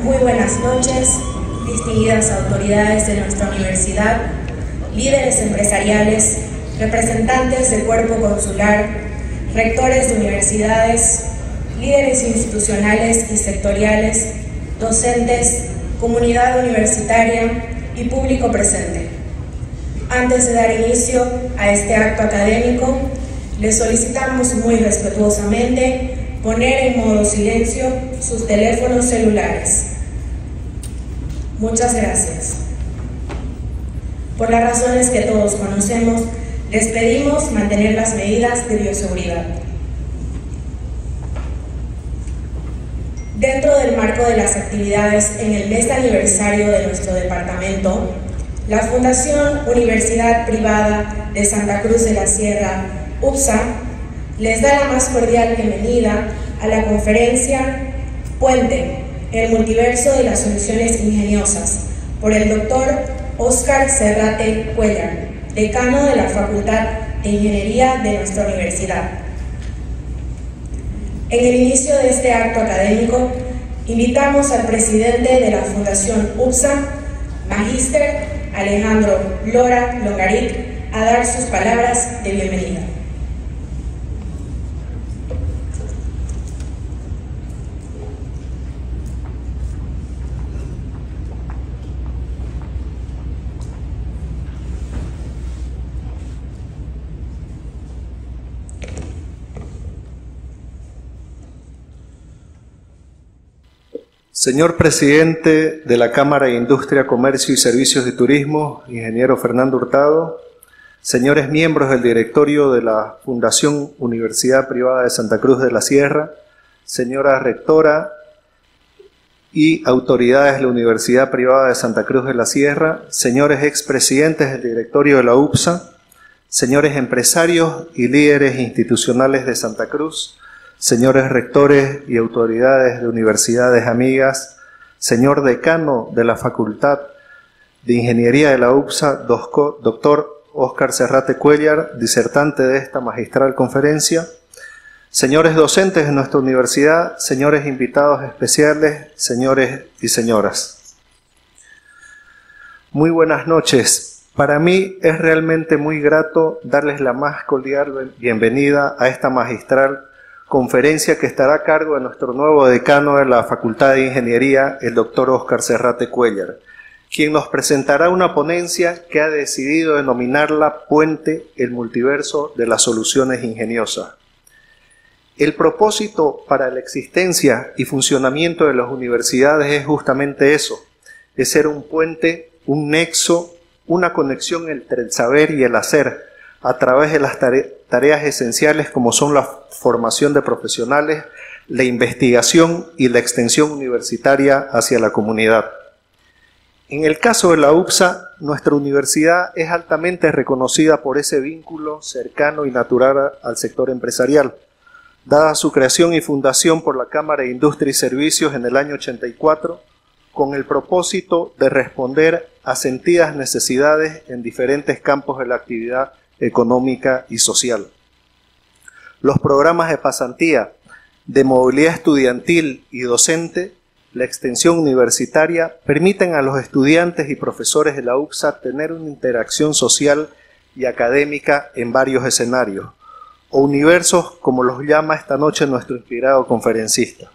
Muy buenas noches, distinguidas autoridades de nuestra universidad, líderes empresariales, representantes del cuerpo consular, rectores de universidades, líderes institucionales y sectoriales, docentes, comunidad universitaria y público presente. Antes de dar inicio a este acto académico, les solicitamos muy respetuosamente poner en modo silencio sus teléfonos celulares. Muchas gracias. Por las razones que todos conocemos, les pedimos mantener las medidas de bioseguridad. Dentro del marco de las actividades en el mes de aniversario de nuestro departamento, la Fundación Universidad Privada de Santa Cruz de la Sierra, UPSA, les da la más cordial bienvenida a la conferencia Puente, el multiverso de las soluciones ingeniosas, por el doctor Óscar Serrate Cuéllar, decano de la Facultad de Ingeniería de nuestra universidad. En el inicio de este acto académico, invitamos al presidente de la Fundación UPSA, Magíster Alejandro Lora Longaric, a dar sus palabras de bienvenida. Señor presidente de la Cámara de Industria, Comercio y Servicios de Turismo, ingeniero Fernando Hurtado, señores miembros del directorio de la Fundación Universidad Privada de Santa Cruz de la Sierra, señora rectora y autoridades de la Universidad Privada de Santa Cruz de la Sierra, señores expresidentes del directorio de la UPSA, señores empresarios y líderes institucionales de Santa Cruz, señores rectores y autoridades de universidades amigas, señor decano de la Facultad de Ingeniería de la UPSA, doctor Óscar Serrate Cuéllar, disertante de esta magistral conferencia, señores docentes de nuestra universidad, señores invitados especiales, señores y señoras. Muy buenas noches. Para mí es realmente muy grato darles la más cordial bienvenida a esta magistral conferencia que estará a cargo de nuestro nuevo decano de la Facultad de Ingeniería, el doctor Óscar Serrate Cuéllar, quien nos presentará una ponencia que ha decidido denominarla Puente, el multiverso de las soluciones ingeniosas. El propósito para la existencia y funcionamiento de las universidades es justamente eso, es ser un puente, un nexo, una conexión entre el saber y el hacer, a través de las tareas esenciales como son la formación de profesionales, la investigación y la extensión universitaria hacia la comunidad. En el caso de la UPSA, nuestra universidad es altamente reconocida por ese vínculo cercano y natural al sector empresarial, dada su creación y fundación por la Cámara de Industria y Servicios en el año 84, con el propósito de responder a sentidas necesidades en diferentes campos de la actividad económica y social. Los programas de pasantía, de movilidad estudiantil y docente, la extensión universitaria, permiten a los estudiantes y profesores de la UPSA tener una interacción social y académica en varios escenarios, o universos como los llama esta noche nuestro inspirado conferencista.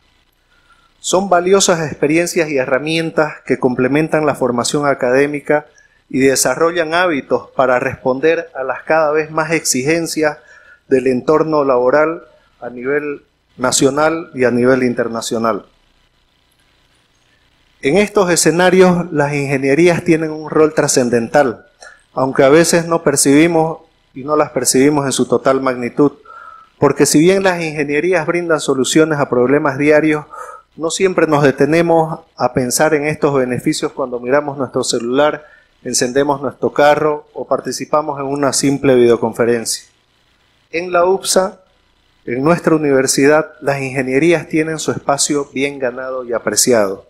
Son valiosas experiencias y herramientas que complementan la formación académica y desarrollan hábitos para responder a las cada vez más exigencias del entorno laboral a nivel nacional y a nivel internacional. En estos escenarios, las ingenierías tienen un rol trascendental, aunque a veces no percibimos y no las percibimos en su total magnitud, porque si bien las ingenierías brindan soluciones a problemas diarios, no siempre nos detenemos a pensar en estos beneficios cuando miramos nuestro celular, encendemos nuestro carro o participamos en una simple videoconferencia. En la UPSA, en nuestra universidad, las ingenierías tienen su espacio bien ganado y apreciado.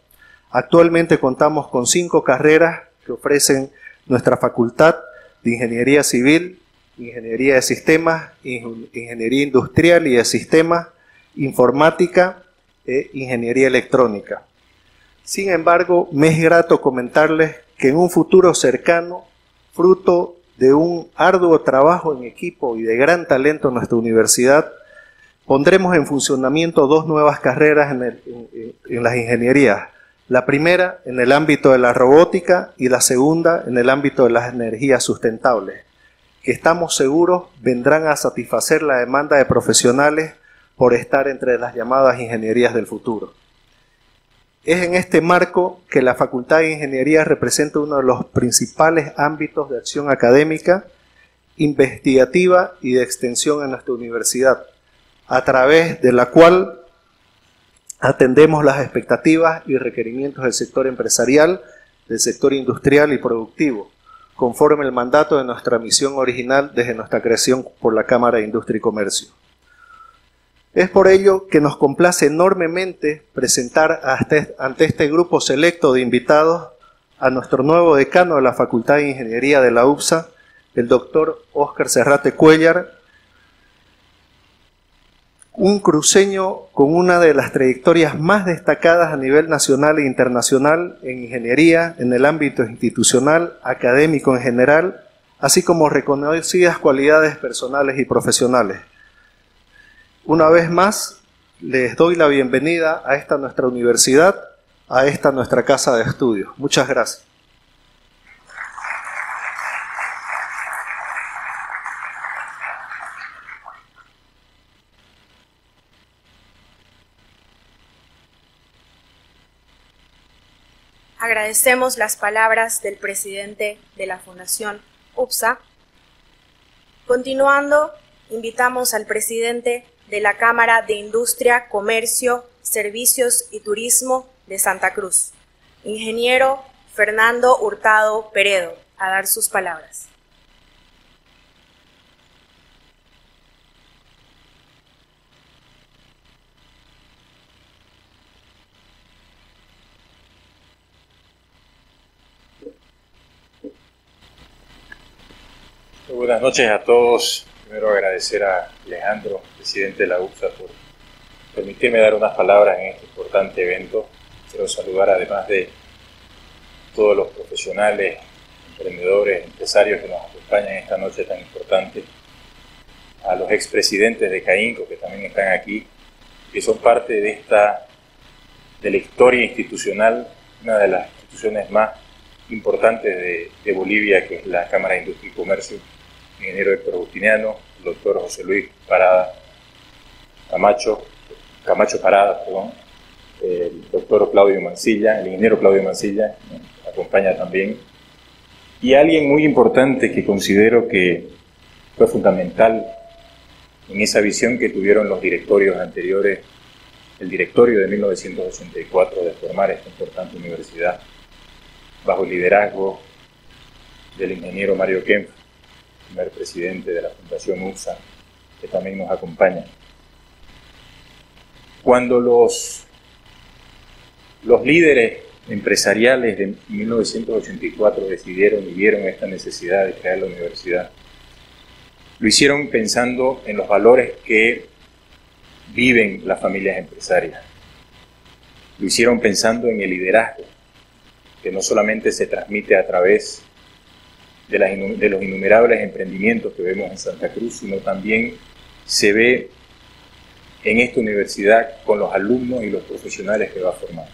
Actualmente contamos con 5 carreras que ofrecen nuestra Facultad de Ingeniería Civil, Ingeniería de Sistemas, Ingeniería Industrial y de Sistemas, Informática e Ingeniería Electrónica. Sin embargo, me es grato comentarles que en un futuro cercano, fruto de un arduo trabajo en equipo y de gran talento en nuestra universidad, pondremos en funcionamiento 2 nuevas carreras en las ingenierías. La primera en el ámbito de la robótica y la segunda en el ámbito de las energías sustentables, que estamos seguros vendrán a satisfacer la demanda de profesionales por estar entre las llamadas ingenierías del futuro. Es en este marco que la Facultad de Ingeniería representa uno de los principales ámbitos de acción académica, investigativa y de extensión en nuestra universidad, a través de la cual atendemos las expectativas y requerimientos del sector empresarial, del sector industrial y productivo, conforme el mandato de nuestra misión original desde nuestra creación por la Cámara de Industria y Comercio. Es por ello que nos complace enormemente presentar ante este grupo selecto de invitados a nuestro nuevo decano de la Facultad de Ingeniería de la UPSA, el doctor Óscar Serrate Cuéllar, un cruceño con una de las trayectorias más destacadas a nivel nacional e internacional en ingeniería, en el ámbito institucional, académico en general, así como reconocidas cualidades personales y profesionales. Una vez más, les doy la bienvenida a esta nuestra universidad, a esta nuestra casa de estudios. Muchas gracias. Agradecemos las palabras del presidente de la Fundación UPSA. Continuando, invitamos al presidente de la Cámara de Industria, Comercio, Servicios y Turismo de Santa Cruz, ingeniero Fernando Hurtado Peredo, a dar sus palabras. Muy buenas noches a todos. Primero agradecer a Alejandro, presidente de la UPSA, por permitirme dar unas palabras en este importante evento. Quiero saludar, además de todos los profesionales, emprendedores, empresarios que nos acompañan esta noche tan importante, a los expresidentes de CAINCO que también están aquí, que son parte de la historia institucional, una de las instituciones más importantes de Bolivia, que es la Cámara de Industria y Comercio. Ingeniero Héctor Justiniano, el doctor José Luis Camacho Parada, el doctor Claudio Mancilla, el ingeniero Claudio Mancilla, me acompaña también, y alguien muy importante que considero que fue fundamental en esa visión que tuvieron los directorios anteriores, el directorio de 1984 de formar esta importante universidad, bajo el liderazgo del ingeniero Mario Kempf, primer presidente de la Fundación UPSA, que también nos acompaña. Cuando los líderes empresariales de 1984 decidieron y vieron esta necesidad de crear la universidad, lo hicieron pensando en los valores que viven las familias empresarias. Lo hicieron pensando en el liderazgo, que no solamente se transmite a través de los innumerables emprendimientos que vemos en Santa Cruz, sino también se ve en esta universidad con los alumnos y los profesionales que va a formar.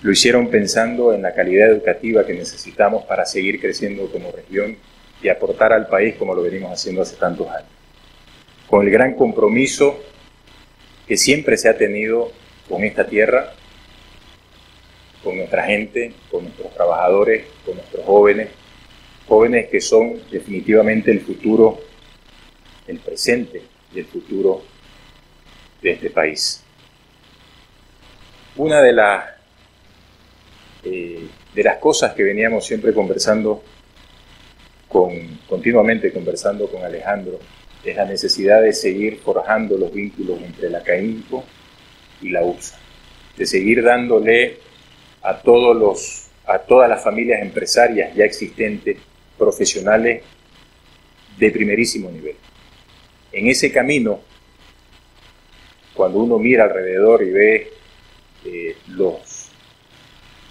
Lo hicieron pensando en la calidad educativa que necesitamos para seguir creciendo como región y aportar al país como lo venimos haciendo hace tantos años. Con el gran compromiso que siempre se ha tenido con esta tierra, con nuestra gente, con nuestros trabajadores, con nuestros jóvenes que son definitivamente el futuro, el presente y el futuro de este país. Una de las cosas que veníamos siempre continuamente conversando con Alejandro, es la necesidad de seguir forjando los vínculos entre la CAINCO y la UPSA, de seguir dándole a todas las familias empresarias ya existentes, profesionales de primerísimo nivel. En ese camino, cuando uno mira alrededor y ve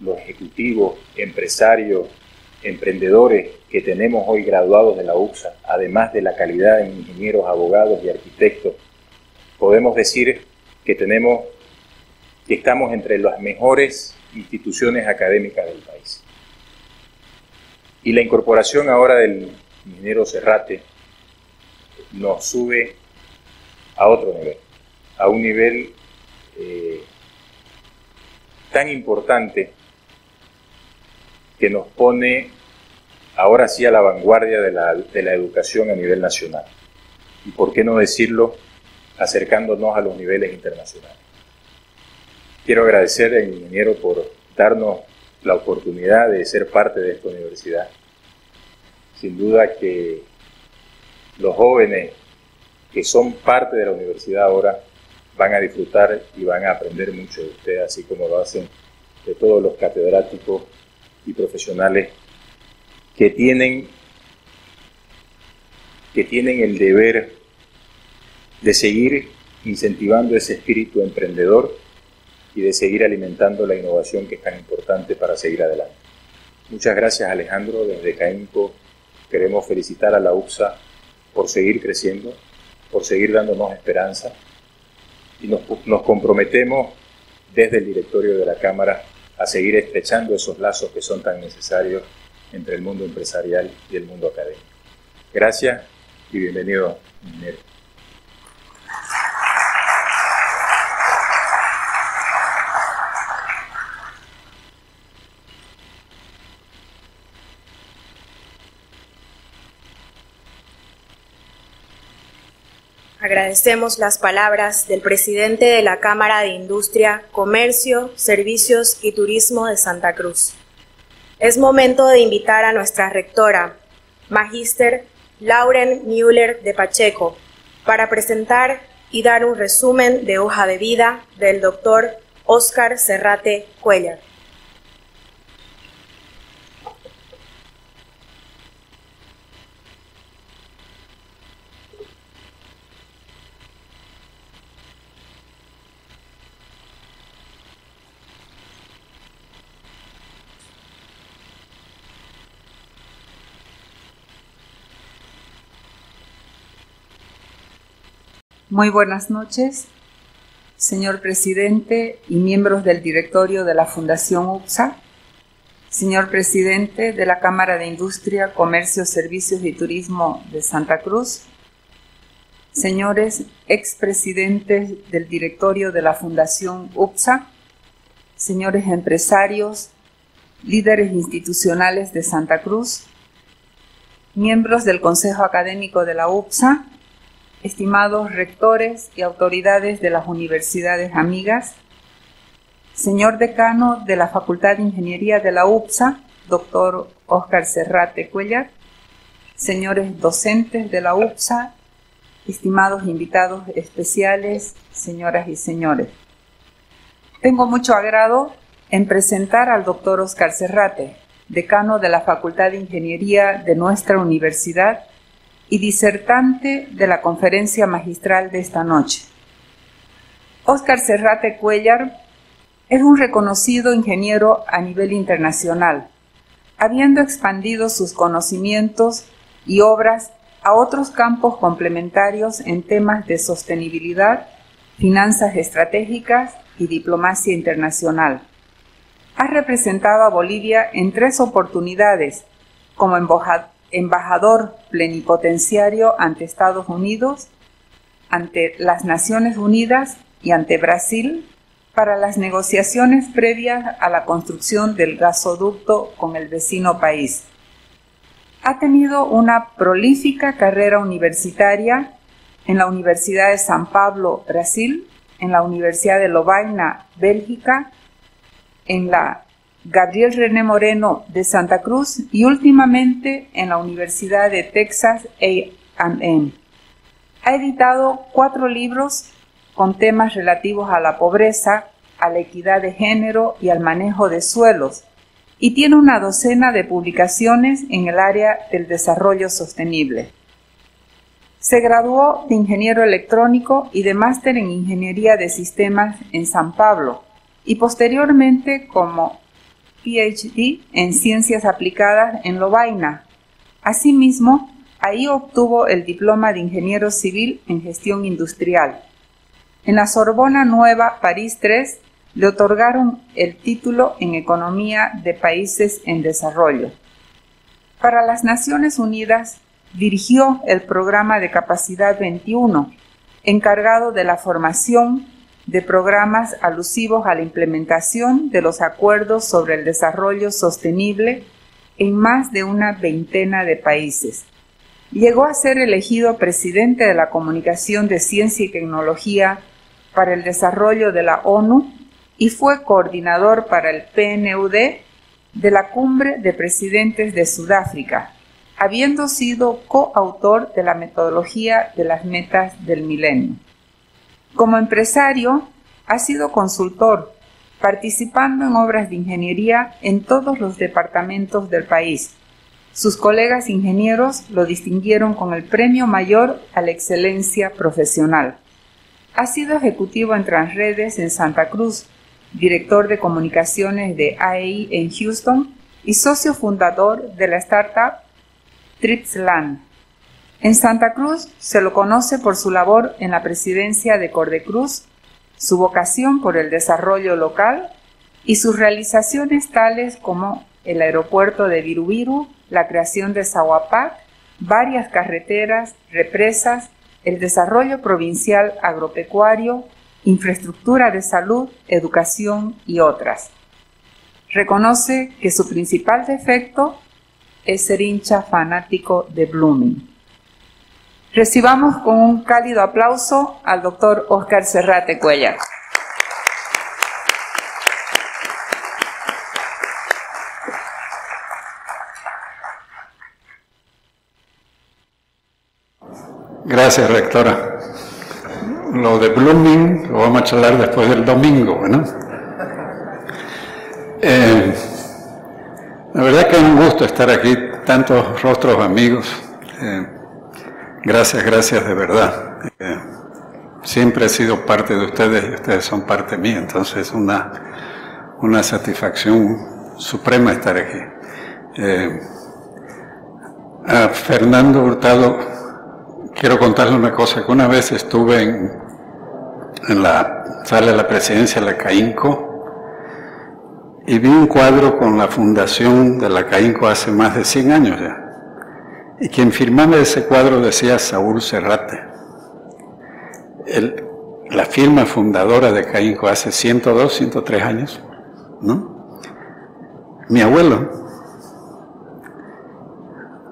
los ejecutivos, empresarios, emprendedores que tenemos hoy graduados de la UCSA, además de la calidad en ingenieros, abogados y arquitectos, podemos decir que estamos entre las mejores instituciones académicas del país. Y la incorporación ahora del ingeniero Serrate nos sube a otro nivel, a un nivel tan importante que nos pone ahora sí a la vanguardia de la educación a nivel nacional. Y por qué no decirlo, acercándonos a los niveles internacionales. Quiero agradecer al ingeniero por darnos la oportunidad de ser parte de esta universidad. Sin duda que los jóvenes que son parte de la universidad ahora van a disfrutar y van a aprender mucho de usted, así como lo hacen de todos los catedráticos y profesionales que tienen el deber de seguir incentivando ese espíritu emprendedor y de seguir alimentando la innovación que es tan importante para seguir adelante. Muchas gracias, Alejandro. Desde CAINCO queremos felicitar a la UCSA por seguir creciendo, por seguir dándonos esperanza, y nos comprometemos desde el directorio de la Cámara a seguir estrechando esos lazos que son tan necesarios entre el mundo empresarial y el mundo académico. Gracias y bienvenido, ingeniero. Agradecemos las palabras del presidente de la Cámara de Industria, Comercio, Servicios y Turismo de Santa Cruz. Es momento de invitar a nuestra rectora, Magíster Lauren Müller de Pacheco, para presentar y dar un resumen de hoja de vida del doctor Óscar Serrate Cuéllar. Muy buenas noches, señor presidente y miembros del directorio de la Fundación UCSA, señor presidente de la Cámara de Industria, Comercio, Servicios y Turismo de Santa Cruz, señores expresidentes del directorio de la Fundación UCSA, señores empresarios, líderes institucionales de Santa Cruz, miembros del Consejo Académico de la UCSA, estimados rectores y autoridades de las universidades amigas, señor decano de la Facultad de Ingeniería de la UCSA, doctor Óscar Serrate Cuéllar, señores docentes de la UCSA, estimados invitados especiales, señoras y señores. Tengo mucho agrado en presentar al doctor Óscar Serrate, decano de la Facultad de Ingeniería de nuestra universidad, y disertante de la conferencia magistral de esta noche. Óscar Serrate Cuéllar es un reconocido ingeniero a nivel internacional, habiendo expandido sus conocimientos y obras a otros campos complementarios en temas de sostenibilidad, finanzas estratégicas y diplomacia internacional. Ha representado a Bolivia en 3 oportunidades como embajador plenipotenciario ante Estados Unidos, ante las Naciones Unidas y ante Brasil para las negociaciones previas a la construcción del gasoducto con el vecino país. Ha tenido una prolífica carrera universitaria en la Universidad de San Pablo, Brasil, en la Universidad de Lovaina, Bélgica, en la Gabriel René Moreno de Santa Cruz y últimamente en la Universidad de Texas A&M. Ha editado 4 libros con temas relativos a la pobreza, a la equidad de género y al manejo de suelos, y tiene una docena de publicaciones en el área del desarrollo sostenible. Se graduó de ingeniero electrónico y de máster en ingeniería de sistemas en San Pablo, y posteriormente como PhD en Ciencias Aplicadas en Lovaina. Asimismo, ahí obtuvo el diploma de Ingeniero Civil en Gestión Industrial. En la Sorbona Nueva, París III, le otorgaron el título en Economía de Países en Desarrollo. Para las Naciones Unidas, dirigió el programa de Capacidad 21, encargado de la formación de programas alusivos a la implementación de los acuerdos sobre el desarrollo sostenible en más de una veintena de países. Llegó a ser elegido presidente de la Comunicación de Ciencia y Tecnología para el Desarrollo de la ONU y fue coordinador para el PNUD de la Cumbre de Presidentes de Sudáfrica, habiendo sido coautor de la metodología de las metas del milenio. Como empresario, ha sido consultor, participando en obras de ingeniería en todos los departamentos del país. Sus colegas ingenieros lo distinguieron con el Premio Mayor a la Excelencia Profesional. Ha sido ejecutivo en Transredes en Santa Cruz, director de comunicaciones de AEI en Houston y socio fundador de la startup Tripsland. En Santa Cruz se lo conoce por su labor en la presidencia de Cordecruz, su vocación por el desarrollo local y sus realizaciones tales como el aeropuerto de Virubiru, la creación de Sahuapac, varias carreteras, represas, el desarrollo provincial agropecuario, infraestructura de salud, educación y otras. Reconoce que su principal defecto es ser hincha fanático de Blooming. Recibamos con un cálido aplauso al doctor Óscar Serrate Cuellar. Gracias, rectora. Lo de Blooming lo vamos a charlar después del domingo, ¿no? La verdad que es un gusto estar aquí, tantos rostros amigos. Gracias de verdad. Siempre he sido parte de ustedes y ustedes son parte mía, entonces es una satisfacción suprema estar aquí. A Fernando Hurtado quiero contarle una cosa, que una vez estuve en la sala de la presidencia de la CAINCO y vi un cuadro con la fundación de la CAINCO hace más de 100 años ya. Y quien firmaba ese cuadro decía Saúl Serrate. La firma fundadora de CAINCO hace 102, 103 años, ¿no? Mi abuelo.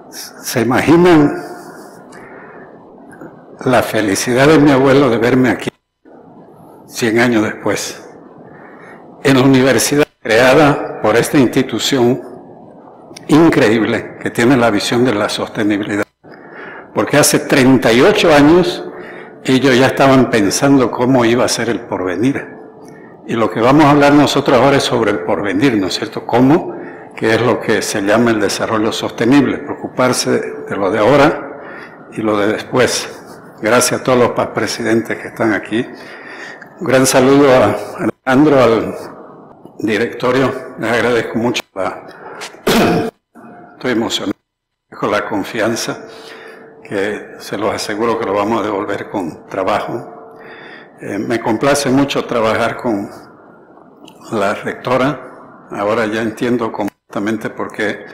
¿Se imaginan la felicidad de mi abuelo de verme aquí 100 años después? En la universidad creada por esta institución increíble que tiene la visión de la sostenibilidad. Porque hace 38 años ellos ya estaban pensando cómo iba a ser el porvenir. Y lo que vamos a hablar nosotros ahora es sobre el porvenir, ¿no es cierto? ¿Cómo? Que es lo que se llama el desarrollo sostenible, preocuparse de lo de ahora y lo de después. Gracias a todos los presidentes que están aquí. Un gran saludo a Alejandro, al directorio. Les agradezco mucho estoy emocionado con la confianza, que se los aseguro que lo vamos a devolver con trabajo. Me complace mucho trabajar con la rectora. Ahora ya entiendo completamente por qué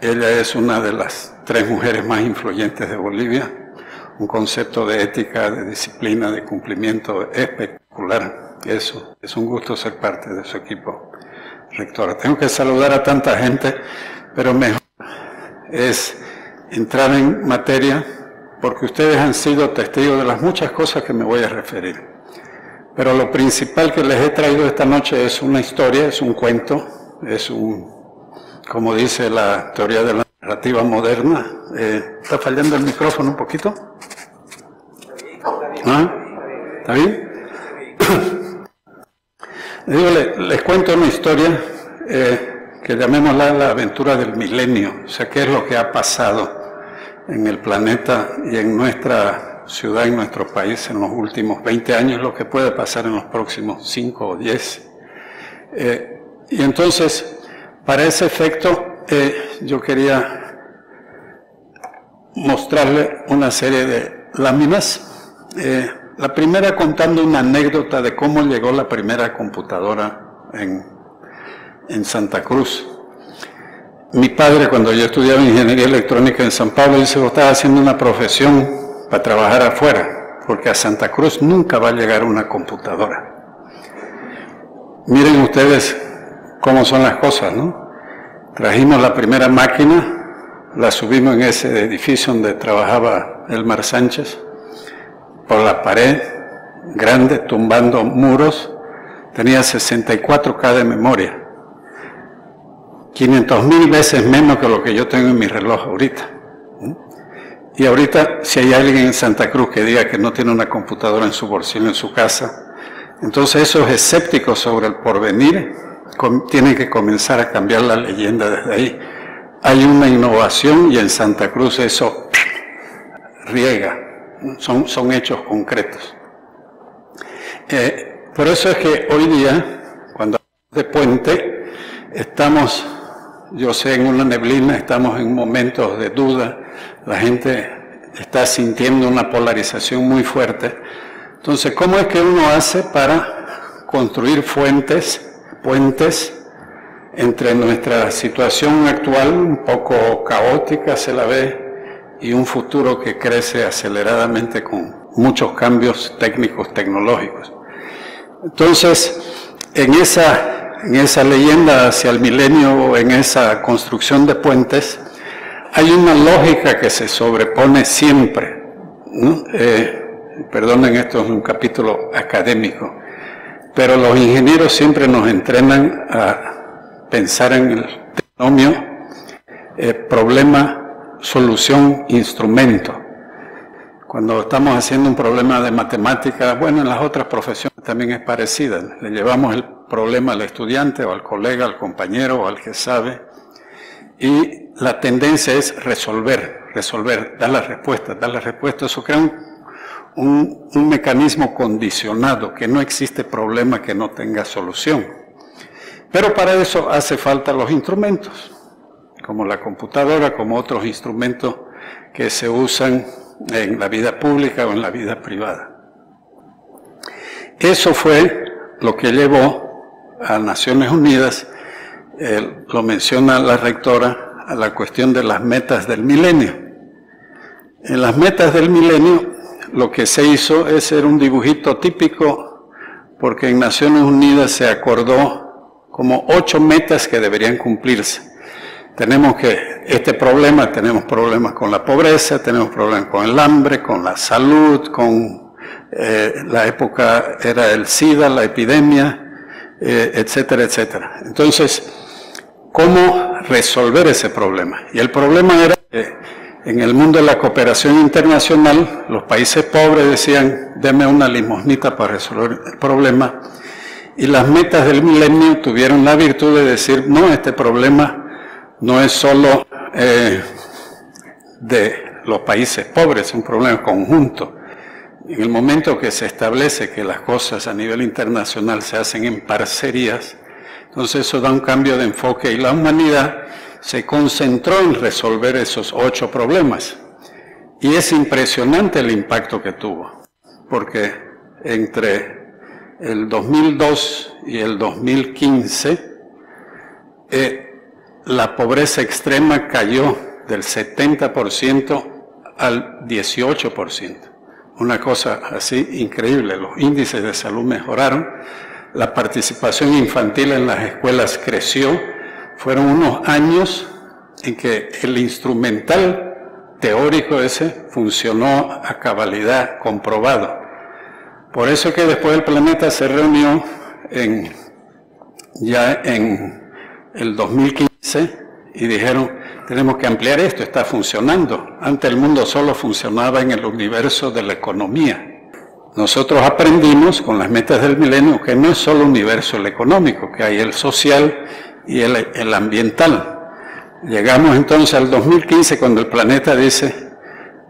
ella es una de las 3 mujeres más influyentes de Bolivia. Un concepto de ética, de disciplina, de cumplimiento espectacular. Eso, es un gusto ser parte de su equipo, rectora. Tengo que saludar a tanta gente, pero mejor es entrar en materia, porque ustedes han sido testigos de las muchas cosas que me voy a referir. Pero lo principal que les he traído esta noche es una historia, es un cuento, es como dice la teoría de la narrativa moderna. ¿Está fallando el micrófono un poquito? ¿Ah? ¿Está bien? Les cuento una historia que llamémosla la aventura del milenio. O sea, qué es lo que ha pasado en el planeta y en nuestra ciudad, en nuestro país, en los últimos 20 años, lo que puede pasar en los próximos 5 o 10. Y entonces, Para ese efecto, yo quería mostrarle una serie de láminas. La primera contando una anécdota de cómo llegó la primera computadora en Santa Cruz. Mi padre, cuando yo estudiaba ingeniería electrónica en San Pablo, dice: vos estás haciendo una profesión para trabajar afuera, porque a Santa Cruz nunca va a llegar una computadora. Miren ustedes cómo son las cosas, ¿no? Trajimos la primera máquina, la subimos en ese edificio donde trabajaba Elmar Sánchez, por la pared grande, tumbando muros. Tenía 64K de memoria, 500.000 veces menos que lo que yo tengo en mi reloj ahorita. Y ahorita, si hay alguien en Santa Cruz que diga que no tiene una computadora en su bolsillo, en su casa, entonces esos escépticos sobre el porvenir tienen que comenzar a cambiar la leyenda desde ahí. Hay una innovación y en Santa Cruz eso riega, son hechos concretos. Por eso es que hoy día, cuando hablamos de puente, estamos, yo sé, en una neblina, estamos en momentos de duda, la gente está sintiendo una polarización muy fuerte. Entonces, ¿cómo es que uno hace para construir puentes entre nuestra situación actual, un poco caótica se la ve, y un futuro que crece aceleradamente con muchos cambios técnicos, tecnológicos? Entonces, en esa leyenda hacia el milenio, en esa construcción de puentes, hay una lógica que se sobrepone siempre, ¿no? Perdonen, esto es un capítulo académico, pero los ingenieros siempre nos entrenan a pensar en el trinomio problema, solución, instrumento. Cuando estamos haciendo un problema de matemática, bueno, en las otras profesiones también es parecida. Le llevamos el problema al estudiante o al colega, al compañero o al que sabe, y la tendencia es resolver, dar la respuesta. Eso crea un mecanismo condicionado, que no existe problema que no tenga solución. Pero para eso hace falta los instrumentos, como la computadora, como otros instrumentos que se usan en la vida pública o en la vida privada. Eso fue lo que llevó a Naciones Unidas, lo menciona la rectora, a la cuestión de las metas del milenio. En las metas del milenio, lo que se hizo es hacer un dibujito típico, porque en Naciones Unidas se acordó como 8 metas que deberían cumplirse. Tenemos problemas con la pobreza, tenemos problemas con el hambre, con la salud, con la época era el SIDA, la epidemia, etcétera, etcétera. Entonces, ¿cómo resolver ese problema? Y el problema era que en el mundo de la cooperación internacional, los países pobres decían: deme una limosnita para resolver el problema. Y las metas del milenio tuvieron la virtud de decir: no, este problema no es solo de los países pobres, es un problema conjunto. En el momento que se establece que las cosas a nivel internacional se hacen en parcerías, entonces eso da un cambio de enfoque y la humanidad se concentró en resolver esos 8 problemas. Y es impresionante el impacto que tuvo, porque entre el 2002 y el 2015, la pobreza extrema cayó del 70% al 18%. Una cosa así increíble. Los índices de salud mejoraron, la participación infantil en las escuelas creció. Fueron unos años en que el instrumental teórico ese funcionó a cabalidad, comprobado. Por eso que después el planeta se reunió ya en el 2015 y dijeron: tenemos que ampliar esto, está funcionando. Antes el mundo solo funcionaba en el universo de la economía. Nosotros aprendimos con las metas del milenio que no es solo universo el económico, que hay el social y el ambiental. Llegamos entonces al 2015 cuando el planeta dice: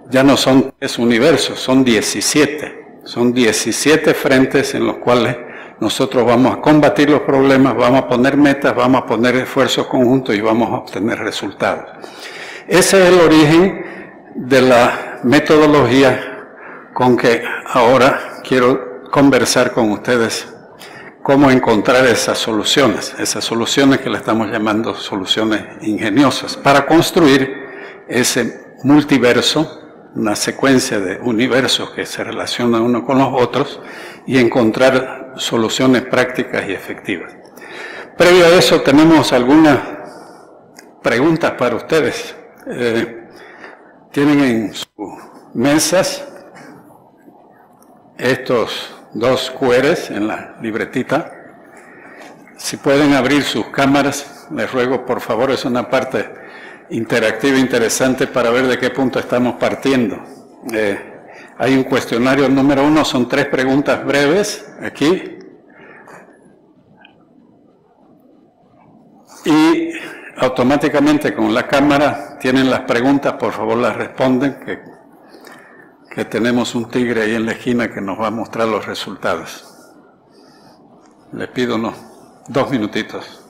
ya no son 3 universos, son 17. Son 17 frentes en los cuales nosotros vamos a combatir los problemas, vamos a poner metas, vamos a poner esfuerzos conjuntos y vamos a obtener resultados. Ese es el origen de la metodología con que ahora quiero conversar con ustedes cómo encontrar esas soluciones que le estamos llamando soluciones ingeniosas, para construir ese multiverso, una secuencia de universos que se relacionan uno con los otros y encontrar soluciones prácticas y efectivas. Previo a eso tenemos algunas preguntas para ustedes. Tienen en sus mesas estos dos QRs en la libretita. Si pueden abrir sus cámaras, les ruego por favor, es una parte interactiva interesante para ver de qué punto estamos partiendo. Hay un cuestionario número 1, son 3 preguntas breves aquí. Y automáticamente con la cámara tienen las preguntas, por favor las responden, que tenemos un tigre ahí en la esquina que nos va a mostrar los resultados. Les pido unos 2 minutitos.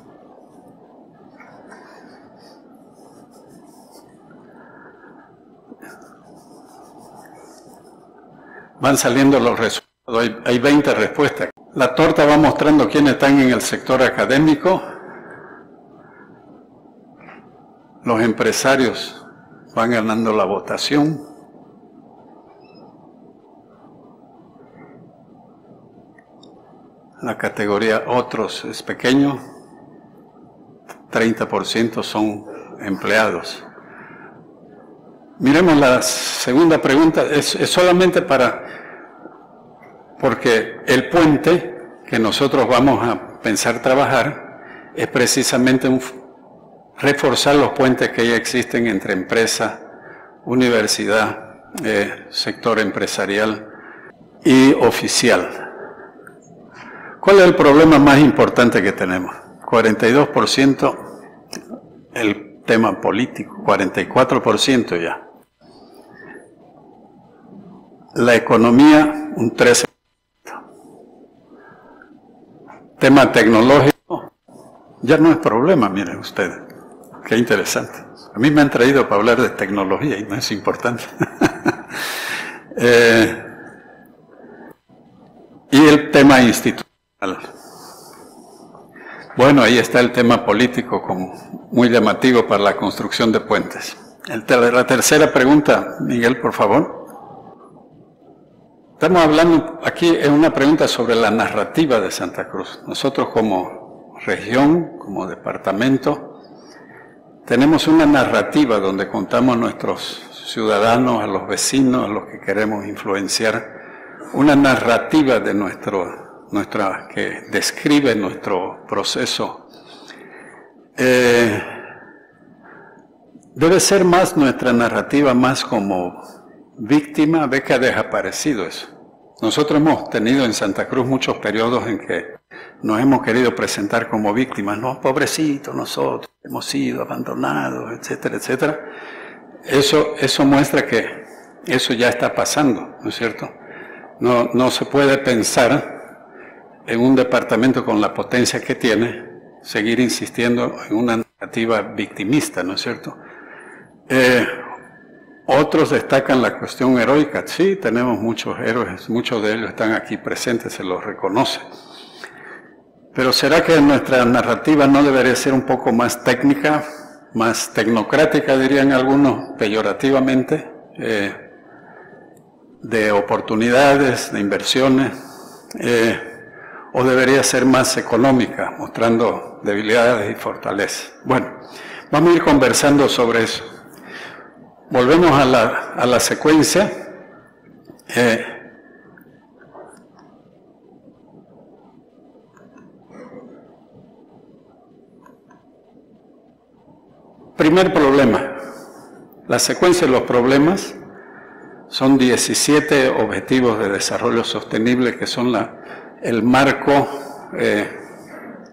Van saliendo los resultados, hay 20 respuestas. La torta va mostrando quiénes están en el sector académico. Los empresarios van ganando la votación. La categoría otros es pequeño, 30% son empleados. Miremos la segunda pregunta, es solamente porque el puente que nosotros vamos a pensar trabajar es precisamente reforzar los puentes que ya existen entre empresa, universidad, sector empresarial y oficial. ¿Cuál es el problema más importante que tenemos? 42% el tema político, 44% ya. La economía, un 13%. Tema tecnológico, ya no es problema, miren ustedes. Qué interesante. A mí me han traído para hablar de tecnología y no es importante. Y el tema institucional. Bueno, ahí está el tema político como muy llamativo para la construcción de puentes. La tercera pregunta, Miguel, por favor. Estamos hablando, aquí es una pregunta sobre la narrativa de Santa Cruz. Nosotros como región, como departamento, tenemos una narrativa donde contamos a nuestros ciudadanos, a los vecinos, a los que queremos influenciar, una narrativa de que describe nuestro proceso. Debe ser más nuestra narrativa, más como víctima, ve que ha desaparecido eso. Nosotros hemos tenido en Santa Cruz muchos periodos en que nos hemos querido presentar como víctimas, no, pobrecitos nosotros, hemos sido abandonados, etcétera, etcétera. Eso muestra que eso ya está pasando, ¿no es cierto? No se puede pensar en un departamento con la potencia que tiene, seguir insistiendo en una narrativa victimista, ¿no es cierto? Otros destacan la cuestión heroica. Sí, tenemos muchos héroes, muchos de ellos están aquí presentes, se los reconoce. Pero ¿será que nuestra narrativa no debería ser un poco más técnica, más tecnocrática, dirían algunos, peyorativamente, de oportunidades, de inversiones, o debería ser más económica, mostrando debilidades y fortalezas? Bueno, vamos a ir conversando sobre eso. Volvemos a la secuencia. Primer problema. La secuencia de los problemas son 17 objetivos de desarrollo sostenible que son el marco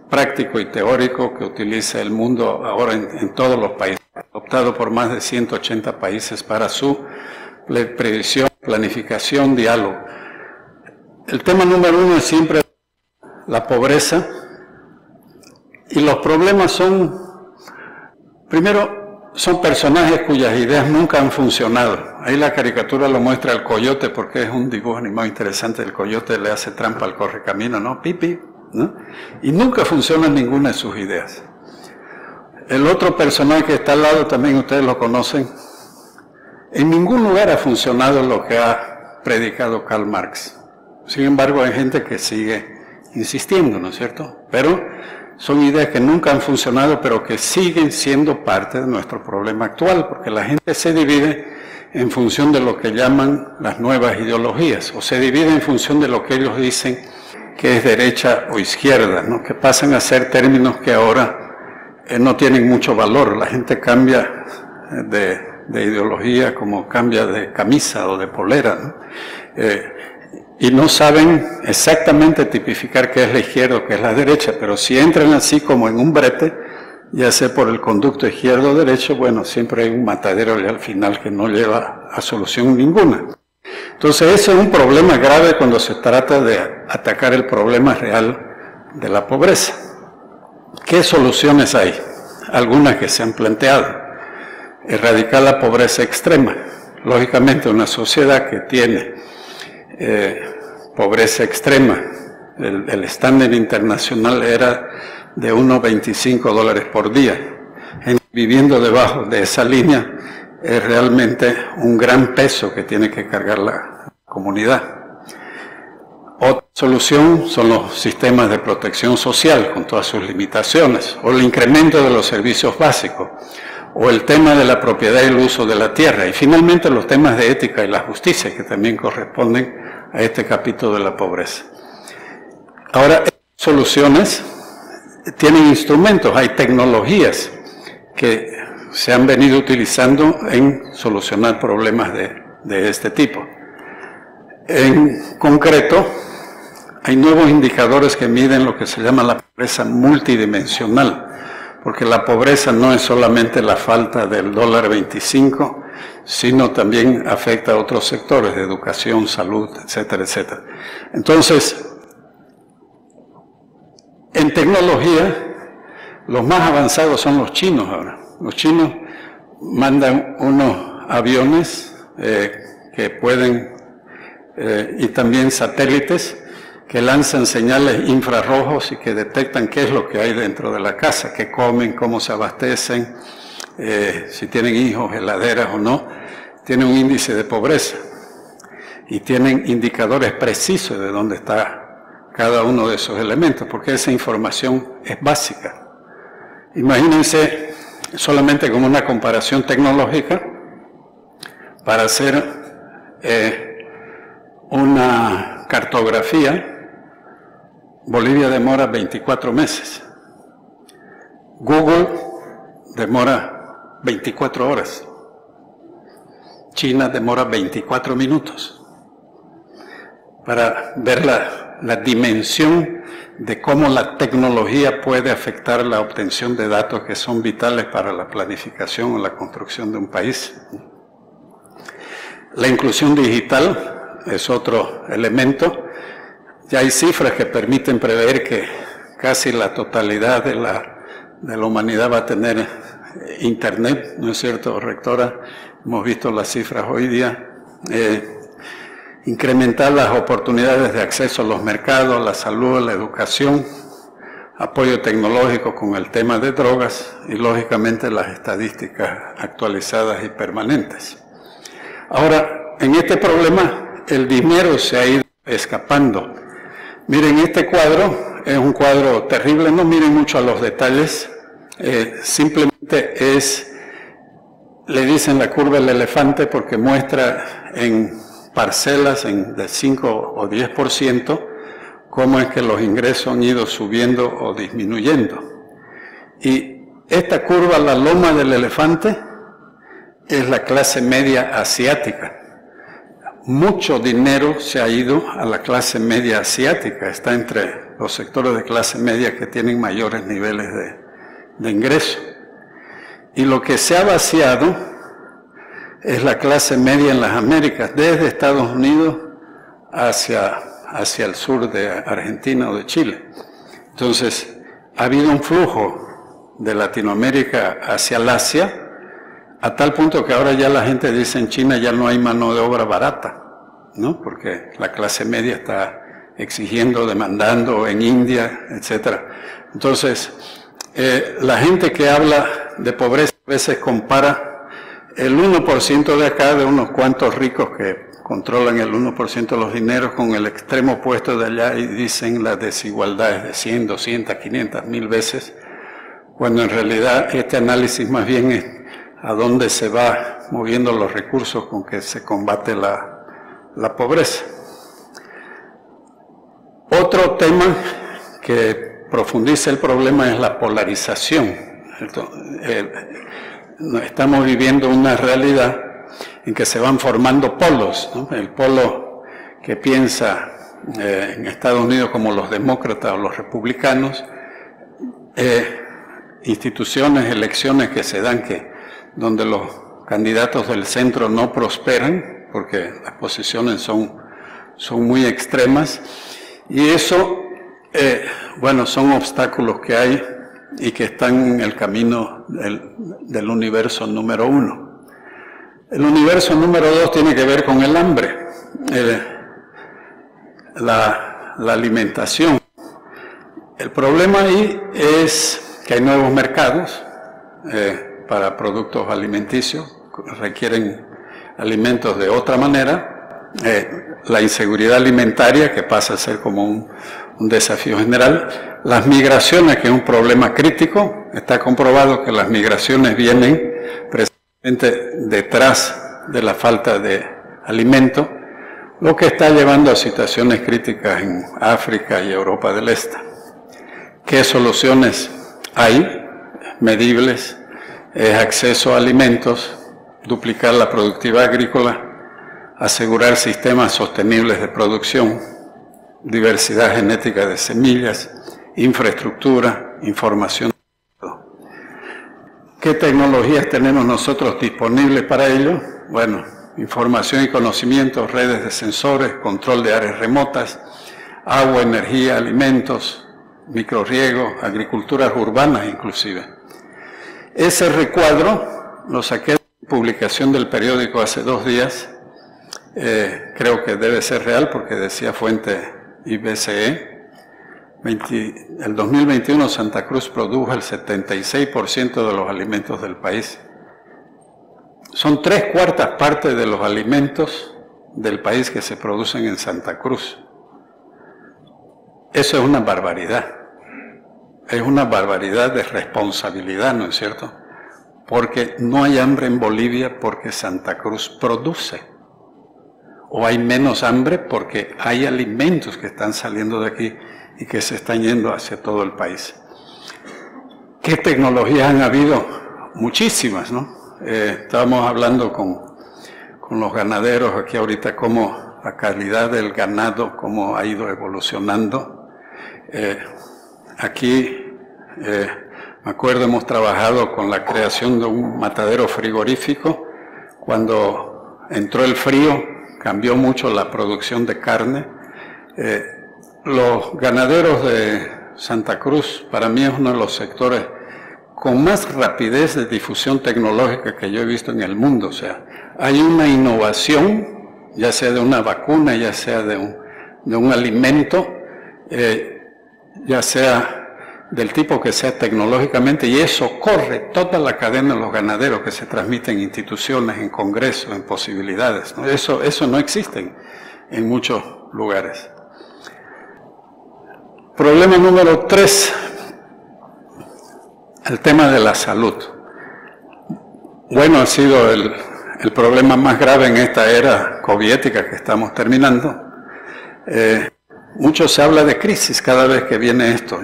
práctico y teórico que utiliza el mundo ahora en todos los países, adoptado por más de 180 países para su previsión, planificación, diálogo. El tema número 1 es siempre la pobreza. Y los problemas son, primero, son personajes cuyas ideas nunca han funcionado. Ahí la caricatura lo muestra el coyote, porque es un dibujo animado interesante. El coyote le hace trampa al correcamino, ¿no? Pipi, ¿no? Y nunca funciona ninguna de sus ideas. El otro personaje que está al lado, también ustedes lo conocen. En ningún lugar ha funcionado lo que ha predicado Karl Marx. Sin embargo, hay gente que sigue insistiendo, ¿no es cierto? Pero son ideas que nunca han funcionado, pero que siguen siendo parte de nuestro problema actual, porque la gente se divide en función de lo que llaman las nuevas ideologías, o se divide en función de lo que ellos dicen que es derecha o izquierda, ¿no? Que pasan a ser términos que ahora no tienen mucho valor. La gente cambia de ideología como cambia de camisa o de polera, ¿no? Y no saben exactamente tipificar qué es la izquierda o qué es la derecha, pero si entran así como en un brete, ya sea por el conducto izquierdo o derecho, bueno, siempre hay un matadero al final que no lleva a solución ninguna. Entonces ese es un problema grave cuando se trata de atacar el problema real de la pobreza. ¿Qué soluciones hay? Algunas que se han planteado. Erradicar la pobreza extrema. Lógicamente una sociedad que tiene pobreza extrema, el estándar internacional era de $1.25 por día. Viviendo debajo de esa línea es realmente un gran peso que tiene que cargar la comunidad. Otra solución son los sistemas de protección social con todas sus limitaciones, o el incremento de los servicios básicos, o el tema de la propiedad y el uso de la tierra, y finalmente los temas de ética y la justicia, que también corresponden a este capítulo de la pobreza. Ahora, estas soluciones tienen instrumentos, hay tecnologías que se han venido utilizando en solucionar problemas de este tipo. En concreto, hay nuevos indicadores que miden lo que se llama la pobreza multidimensional, porque la pobreza no es solamente la falta del $1.25, sino también afecta a otros sectores de educación, salud, etcétera, etcétera. Entonces, en tecnología, los más avanzados son los chinos ahora. Los chinos mandan unos aviones que pueden, y también satélites, que lanzan señales infrarrojos y que detectan qué es lo que hay dentro de la casa, qué comen, cómo se abastecen, si tienen hijos, heladeras o no. Tienen un índice de pobreza y tienen indicadores precisos de dónde está cada uno de esos elementos, porque esa información es básica. Imagínense, solamente como una comparación tecnológica, para hacer una cartografía, Bolivia demora 24 meses. Google demora 24 horas. China demora 24 minutos. Para ver la dimensión de cómo la tecnología puede afectar la obtención de datos que son vitales para la planificación o la construcción de un país. La inclusión digital es otro elemento. Ya hay cifras que permiten prever que casi la totalidad de la humanidad va a tener Internet, ¿no es cierto, rectora? Hemos visto las cifras hoy día. Incrementar las oportunidades de acceso a los mercados, a la salud, a la educación, apoyo tecnológico con el tema de drogas y, lógicamente, las estadísticas actualizadas y permanentes. Ahora, en este problema, el dinero se ha ido escapando. Miren, este cuadro es un cuadro terrible, no miren mucho a los detalles, simplemente le dicen la curva del elefante porque muestra en parcelas de 5 o 10% cómo es que los ingresos han ido subiendo o disminuyendo. Y esta curva, la loma del elefante, es la clase media asiática. Mucho dinero se ha ido a la clase media asiática, está entre los sectores de clase media que tienen mayores niveles de ingreso. Y lo que se ha vaciado es la clase media en las Américas, desde Estados Unidos hacia hacia el sur de Argentina o de Chile. Entonces, ha habido un flujo de Latinoamérica hacia el Asia, a tal punto que ahora ya la gente dice en China ya no hay mano de obra barata, ¿no? Porque la clase media está exigiendo, demandando en India, etc. Entonces, la gente que habla de pobreza a veces compara el 1% de acá, de unos cuantos ricos que controlan el 1% de los dineros, con el extremo opuesto de allá, y dicen las desigualdades de 100, 200, 500, 1000 veces, cuando en realidad este análisis más bien es a dónde se va moviendo los recursos con que se combate la pobreza. Otro tema que profundiza el problema es la polarización. Estamos viviendo una realidad en que se van formando polos, ¿no? El polo que piensa en Estados Unidos como los demócratas o los republicanos, instituciones, elecciones que se dan donde los candidatos del centro no prosperan, porque las posiciones son muy extremas, y eso, bueno, son obstáculos que hay y que están en el camino del universo número 1. El universo número 2 tiene que ver con el hambre, la alimentación. El problema ahí es que hay nuevos mercados para productos alimenticios, requieren alimentos de otra manera, la inseguridad alimentaria, que pasa a ser como un desafío general, las migraciones, que es un problema crítico. Está comprobado que las migraciones vienen precisamente detrás de la falta de alimento, lo que está llevando a situaciones críticas en África y Europa del Este. ¿Qué soluciones hay medibles? Es acceso a alimentos, duplicar la productividad agrícola, asegurar sistemas sostenibles de producción, diversidad genética de semillas, infraestructura, información. ¿Qué tecnologías tenemos nosotros disponibles para ello? Bueno, información y conocimiento, redes de sensores, control de áreas remotas, agua, energía, alimentos, microrriego, agriculturas urbanas inclusive. Ese recuadro lo saqué de publicación del periódico hace 2 días, creo que debe ser real porque decía fuente IBCE. El 2021 Santa Cruz produjo el 76% de los alimentos del país. Son 3/4 partes de los alimentos del país que se producen en Santa Cruz. Eso es una barbaridad. Es una barbaridad de responsabilidad, ¿no es cierto? Porque no hay hambre en Bolivia porque Santa Cruz produce. O hay menos hambre porque hay alimentos que están saliendo de aquí y que se están yendo hacia todo el país. ¿Qué tecnologías han habido? Muchísimas, ¿no? Estábamos hablando con los ganaderos aquí ahorita, cómo la calidad del ganado, cómo ha ido evolucionando. Aquí, me acuerdo, hemos trabajado con la creación de un matadero frigorífico. Cuando entró el frío, cambió mucho la producción de carne. Los ganaderos de Santa Cruz, para mí, es uno de los sectores con más rapidez de difusión tecnológica que yo he visto en el mundo. O sea, hay una innovación, ya sea de una vacuna, ya sea de un alimento, ya sea del tipo que sea tecnológicamente, y eso corre toda la cadena de los ganaderos que se transmiten en instituciones, en congresos, en posibilidades, ¿no? Eso no existe en muchos lugares. Problema número 3, el tema de la salud. Bueno, ha sido el problema más grave en esta era soviética que estamos terminando. Mucho se habla de crisis cada vez que viene esto.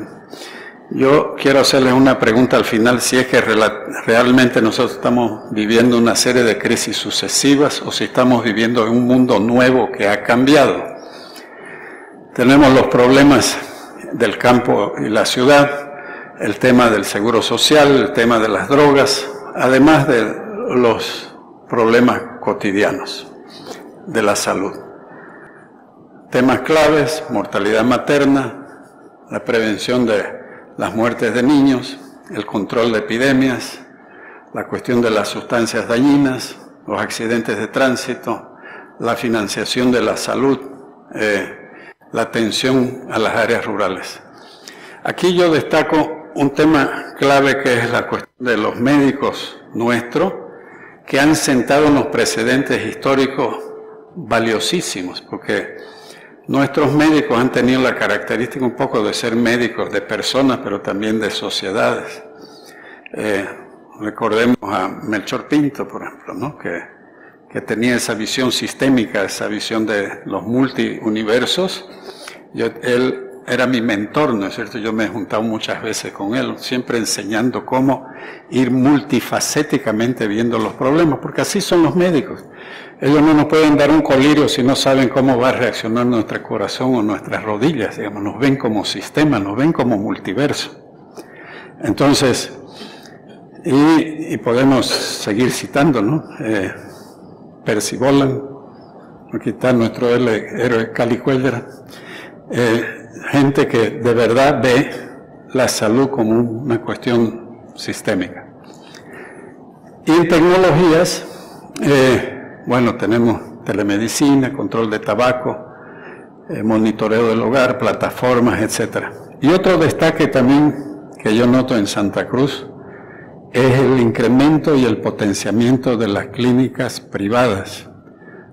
Yo quiero hacerles una pregunta al final, si es que realmente nosotros estamos viviendo una serie de crisis sucesivas o si estamos viviendo en un mundo nuevo que ha cambiado. Tenemos los problemas del campo y la ciudad, el tema del seguro social, el tema de las drogas, además de los problemas cotidianos de la salud. temas claves: mortalidad materna, la prevención de las muertes de niños, el control de epidemias, la cuestión de las sustancias dañinas, los accidentes de tránsito, la financiación de la salud, la atención a las áreas rurales. Aquí yo destaco un tema clave, que es la cuestión de los médicos nuestros, que han sentado unos precedentes históricos valiosísimos, porque nuestros médicos han tenido la característica un poco de ser médicos de personas, pero también de sociedades. Recordemos a Melchor Pinto, por ejemplo, ¿no? que tenía esa visión sistémica, esa visión de los multiuniversos. Él era mi mentor, ¿no es cierto? Yo me he juntado muchas veces con él, siempre enseñando cómo ir multifacéticamente viendo los problemas, porque así son los médicos. Ellos no nos pueden dar un colirio si no saben cómo va a reaccionar nuestro corazón o nuestras rodillas, digamos. Nos ven como sistema, nos ven como multiverso. Entonces, y podemos seguir citando, ¿no? Percy Boland, aquí está nuestro héroe Cali Cuellar, gente que de verdad ve la salud como una cuestión sistémica. Y en tecnologías, bueno, tenemos telemedicina, control de tabaco, monitoreo del hogar, plataformas, etc. Y otro destaque también que yo noto en Santa Cruz es el incremento y el potenciamiento de las clínicas privadas,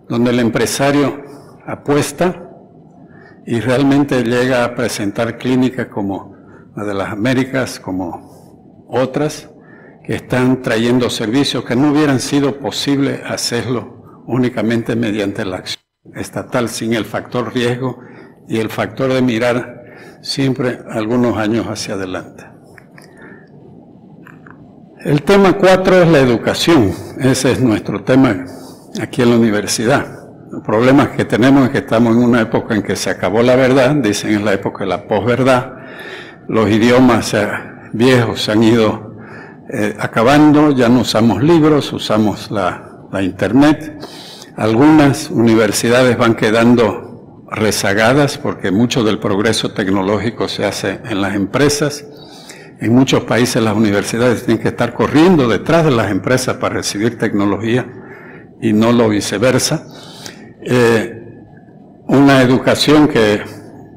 donde el empresario apuesta y realmente llega a presentar clínicas como la de las Américas, como otras, que están trayendo servicios que no hubieran sido posible hacerlo únicamente mediante la acción estatal, sin el factor riesgo y el factor de mirar siempre algunos años hacia adelante. El tema 4 es la educación. Ese es nuestro tema aquí en la universidad. El problema que tenemos es que estamos en una época en que se acabó la verdad, dicen es la época de la posverdad. Los idiomas viejos se han ido acabando, ya no usamos libros, usamos la internet. Algunas universidades van quedando rezagadas porque mucho del progreso tecnológico se hace en las empresas. En muchos países las universidades tienen que estar corriendo detrás de las empresas para recibir tecnología y no lo viceversa. Una educación que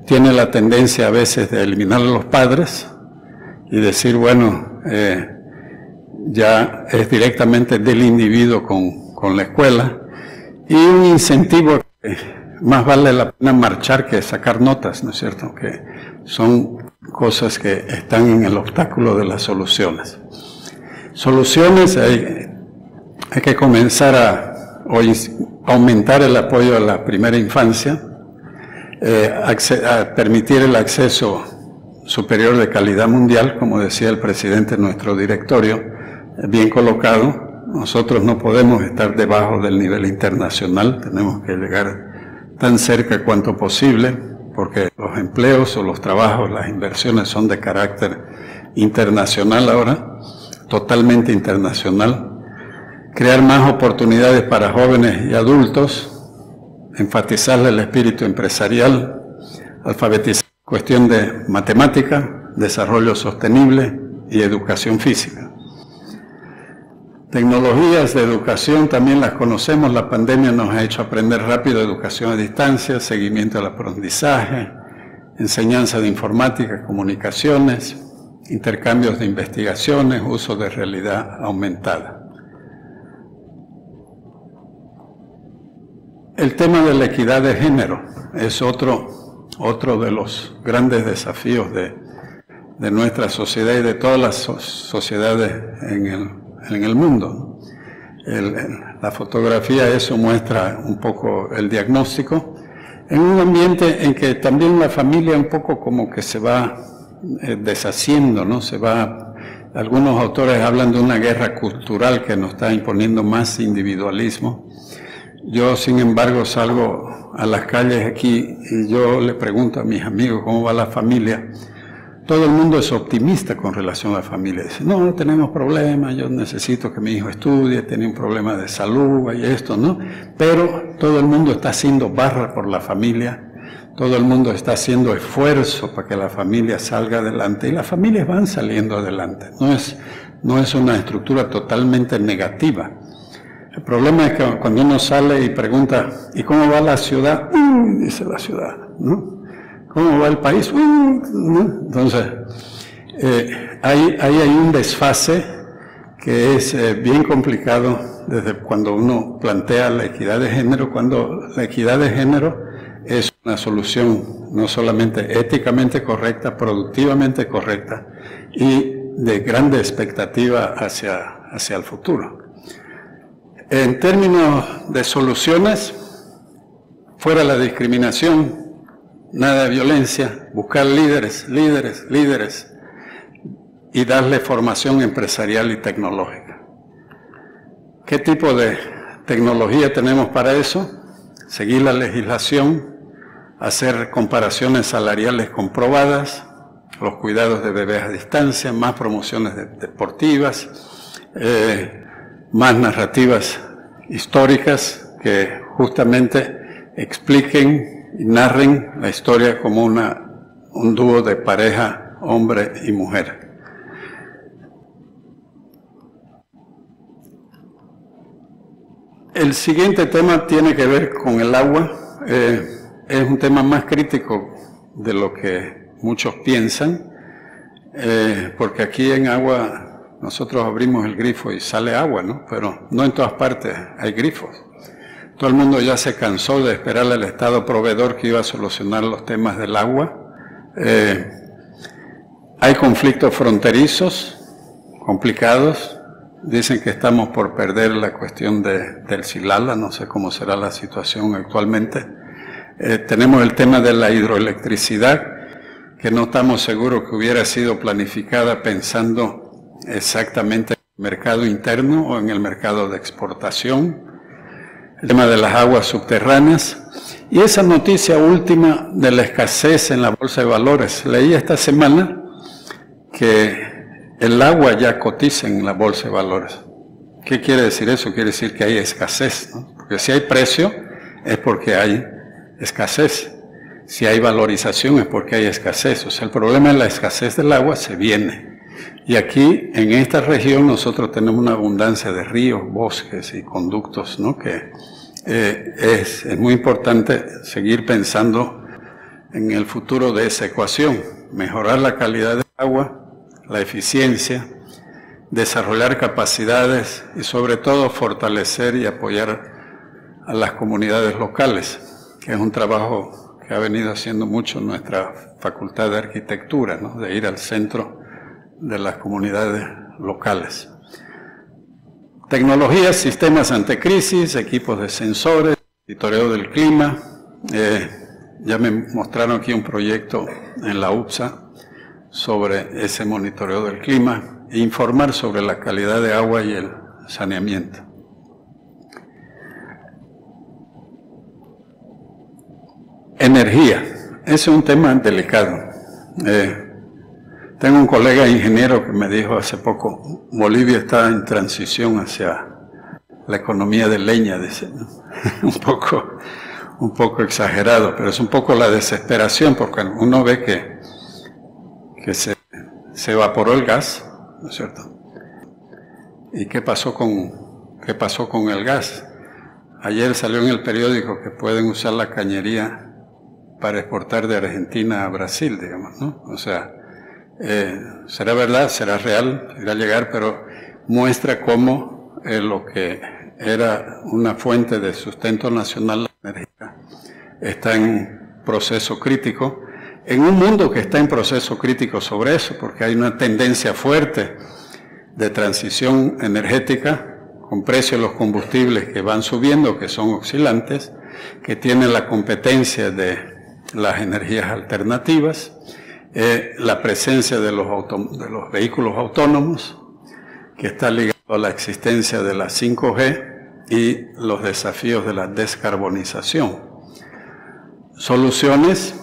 tiene la tendencia a veces de eliminar a los padres y decir, bueno, ya es directamente del individuo con la escuela, y un incentivo que más vale la pena marchar que sacar notas, ¿no es cierto? Que son cosas que están en el obstáculo de las soluciones. Soluciones, hay que comenzar a aumentar el apoyo a la primera infancia, a permitir el acceso superior de calidad mundial, como decía el presidente de nuestro directorio, bien colocado. Nosotros no podemos estar debajo del nivel internacional, tenemos que llegar tan cerca cuanto posible, porque los empleos o los trabajos, las inversiones son de carácter internacional ahora, totalmente internacional. Crear más oportunidades para jóvenes y adultos, enfatizarle el espíritu empresarial, alfabetizar, cuestión de matemática, desarrollo sostenible y educación física. Tecnologías de educación también las conocemos, la pandemia nos ha hecho aprender rápido educación a distancia, seguimiento del aprendizaje, enseñanza de informática, comunicaciones, intercambios de investigaciones, uso de realidad aumentada. El tema de la equidad de género es otro de los grandes desafíos de nuestra sociedad y de todas las sociedades en el mundo. La fotografía, eso muestra un poco el diagnóstico, en un ambiente en que también la familia un poco como que se va deshaciendo, ¿no? Algunos autores hablan de una guerra cultural que nos está imponiendo más individualismo. Yo, sin embargo, salgo a las calles aquí y yo le pregunto a mis amigos cómo va la familia. Todo el mundo es optimista con relación a la familia. Dice, no tenemos problemas, yo necesito que mi hijo estudie, tiene un problema de salud y esto, ¿no? Pero todo el mundo está haciendo barra por la familia, todo el mundo está haciendo esfuerzo para que la familia salga adelante, y las familias van saliendo adelante. No es una estructura totalmente negativa. El problema es que cuando uno sale y pregunta, ¿y cómo va la ciudad? Dice la ciudad, ¿no? ¿Cómo va el país? ¿No? Entonces, ahí hay un desfase que es bien complicado desde cuando uno plantea la equidad de género, cuando la equidad de género es una solución no solamente éticamente correcta, productivamente correcta y de grande expectativa hacia el futuro. En términos de soluciones, fuera la discriminación, nada de violencia, buscar líderes y darle formación empresarial y tecnológica. ¿Qué tipo de tecnología tenemos para eso? Seguir la legislación, hacer comparaciones salariales comprobadas, los cuidados de bebés a distancia, más promociones deportivas, más narrativas históricas que justamente expliquen y narren la historia como un dúo de pareja, hombre y mujer. El siguiente tema tiene que ver con el agua. Es un tema más crítico de lo que muchos piensan, porque aquí en agua nosotros abrimos el grifo y sale agua, ¿no? Pero no en todas partes hay grifos. Todo el mundo ya se cansó de esperar al Estado proveedor que iba a solucionar los temas del agua. Hay conflictos fronterizos, complicados. Dicen que estamos por perder la cuestión del Silala, no sé cómo será la situación actualmente. Tenemos el tema de la hidroelectricidad, que no estamos seguros que hubiera sido planificada pensando exactamente en el mercado interno o en el mercado de exportación. El tema de las aguas subterráneas. Y esa noticia última de la escasez en la bolsa de valores. Leí esta semana que el agua ya cotiza en la bolsa de valores. ¿Qué quiere decir eso? Quiere decir que hay escasez, ¿no? Porque si hay precio es porque hay escasez. Si hay valorización es porque hay escasez. O sea, el problema de la escasez del agua se viene. Y aquí, en esta región, nosotros tenemos una abundancia de ríos, bosques y conductos, ¿no? Que es muy importante seguir pensando en el futuro de esa ecuación. Mejorar la calidad del agua, la eficiencia, desarrollar capacidades y sobre todo fortalecer y apoyar a las comunidades locales, que es un trabajo que ha venido haciendo mucho nuestra Facultad de Arquitectura, ¿no? De ir al centro de las comunidades locales. Tecnologías, sistemas anticrisis, equipos de sensores, monitoreo del clima. Ya me mostraron aquí un proyecto en la UPSA sobre ese monitoreo del clima e informar sobre la calidad de agua y el saneamiento. Energía, ese es un tema delicado. Tengo un colega ingeniero que me dijo hace poco, Bolivia está en transición hacia la economía de leña, dice, ¿no? un poco exagerado, pero es un poco la desesperación, porque uno ve que se evaporó el gas, ¿no es cierto? ¿Y qué pasó con el gas? Ayer salió en el periódico que pueden usar la cañería para exportar de Argentina a Brasil, digamos, ¿no? O sea, será verdad, será real, irá a llegar, pero muestra cómo lo que era una fuente de sustento nacional, la energía, está en proceso crítico, en un mundo que está en proceso crítico sobre eso, porque hay una tendencia fuerte de transición energética, con precios de los combustibles que van subiendo, que son oscilantes, que tienen la competencia de las energías alternativas, la presencia de los vehículos autónomos, que está ligado a la existencia de la 5G y los desafíos de la descarbonización. Soluciones: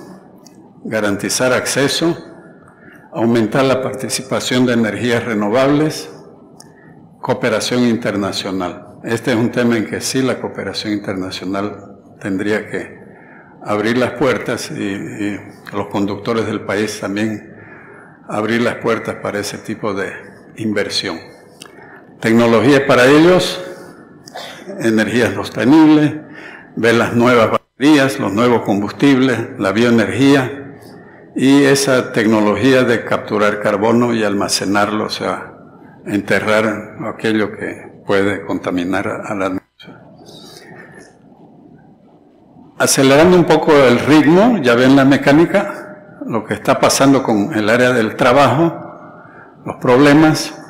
garantizar acceso, aumentar la participación de energías renovables, cooperación internacional. Este es un tema en que sí la cooperación internacional tendría que abrir las puertas y los conductores del país también abrir las puertas para ese tipo de inversión. Tecnología para ellos, energía sostenible, ver las nuevas baterías, los nuevos combustibles, la bioenergía y esa tecnología de capturar carbono y almacenarlo, o sea, enterrar aquello que puede contaminar a la atmósfera. Acelerando un poco el ritmo, ya ven la mecánica, lo que está pasando con el área del trabajo, los problemas.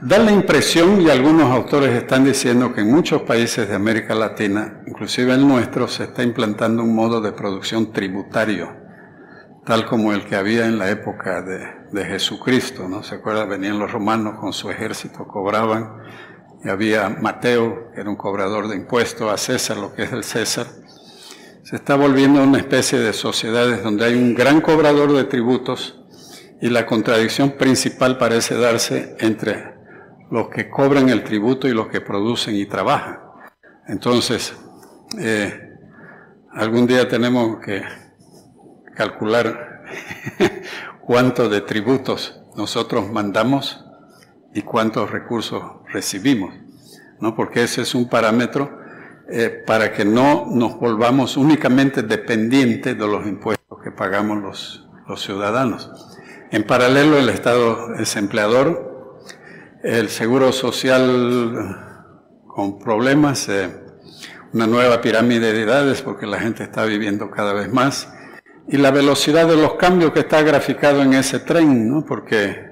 Da la impresión, y algunos autores están diciendo, que en muchos países de América Latina, inclusive el nuestro, se está implantando un modo de producción tributario, tal como el que había en la época de Jesucristo, ¿no? ¿Se acuerdan? Venían los romanos con su ejército, cobraban, y había Mateo, que era un cobrador de impuestos, a César, lo que es el César. Se está volviendo una especie de sociedades donde hay un gran cobrador de tributos y la contradicción principal parece darse entre los que cobran el tributo y los que producen y trabajan. Entonces, algún día tenemos que calcular cuánto de tributos nosotros mandamos y cuántos recursos recibimos, ¿no? Porque ese es un parámetro para que no nos volvamos únicamente dependientes de los impuestos que pagamos los ciudadanos. En paralelo, el Estado es empleador, el Seguro Social con problemas, una nueva pirámide de edades porque la gente está viviendo cada vez más, y la velocidad de los cambios que está graficado en ese tren, ¿no? Porque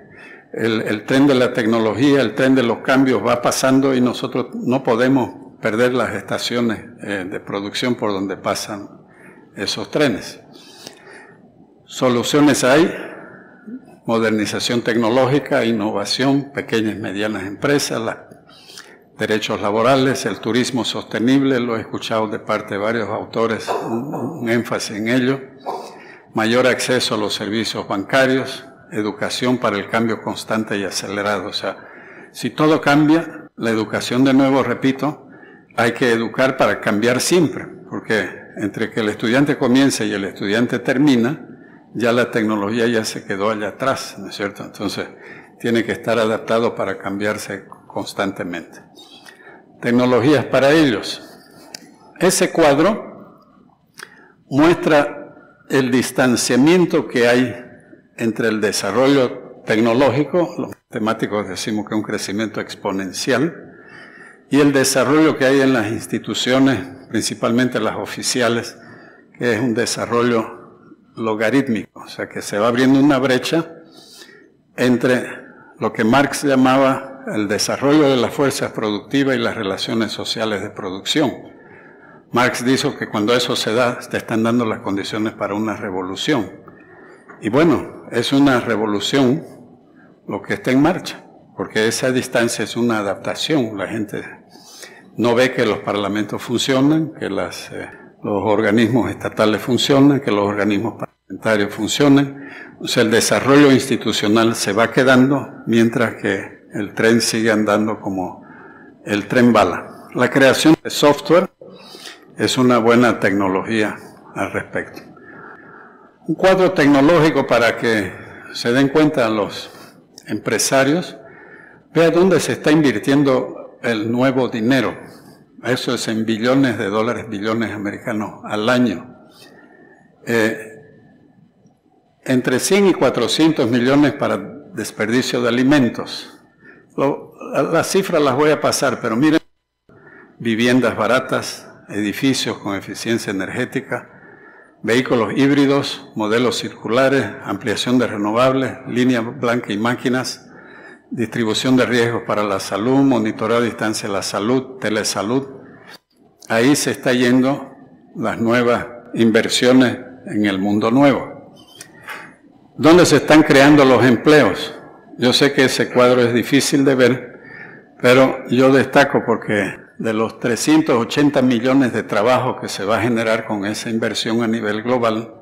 el tren de la tecnología, el tren de los cambios va pasando y nosotros no podemos perder las estaciones de producción por donde pasan esos trenes. Soluciones hay, modernización tecnológica, innovación, pequeñas y medianas empresas, derechos laborales, el turismo sostenible, lo he escuchado de parte de varios autores, un énfasis en ello, mayor acceso a los servicios bancarios, educación para el cambio constante y acelerado. O sea, si todo cambia, la educación, de nuevo, repito, hay que educar para cambiar siempre, porque entre que el estudiante comienza y el estudiante termina, ya la tecnología ya se quedó allá atrás, ¿no es cierto? Entonces, tiene que estar adaptado para cambiarse constantemente. Tecnologías para ellos. Ese cuadro muestra el distanciamiento que hay entre el desarrollo tecnológico, los matemáticos decimos que es un crecimiento exponencial, y el desarrollo que hay en las instituciones, principalmente las oficiales, que es un desarrollo logarítmico, o sea que se va abriendo una brecha entre lo que Marx llamaba el desarrollo de las fuerzas productivas y las relaciones sociales de producción. Marx dijo que cuando eso se da, te están dando las condiciones para una revolución. Y bueno, es una revolución lo que está en marcha, porque esa distancia es una adaptación. La gente no ve que los parlamentos funcionan, que los organismos estatales funcionan, que los organismos parlamentarios funcionan. O sea, el desarrollo institucional se va quedando mientras que el tren sigue andando como el tren bala. La creación de software es una buena tecnología al respecto. Un cuadro tecnológico para que se den cuenta los empresarios. Vea dónde se está invirtiendo el nuevo dinero. Eso es en billones de dólares, billones americanos al año. Entre 100 y 400 millones para desperdicio de alimentos. Las cifras las voy a pasar, pero miren, viviendas baratas, edificios con eficiencia energética, vehículos híbridos, modelos circulares, ampliación de renovables, línea blanca y máquinas, distribución de riesgos para la salud, monitoreo a distancia de la salud, telesalud. Ahí se está yendo las nuevas inversiones en el mundo nuevo. ¿Dónde se están creando los empleos? Yo sé que ese cuadro es difícil de ver, pero yo destaco porque de los 380 millones de trabajos que se va a generar con esa inversión a nivel global,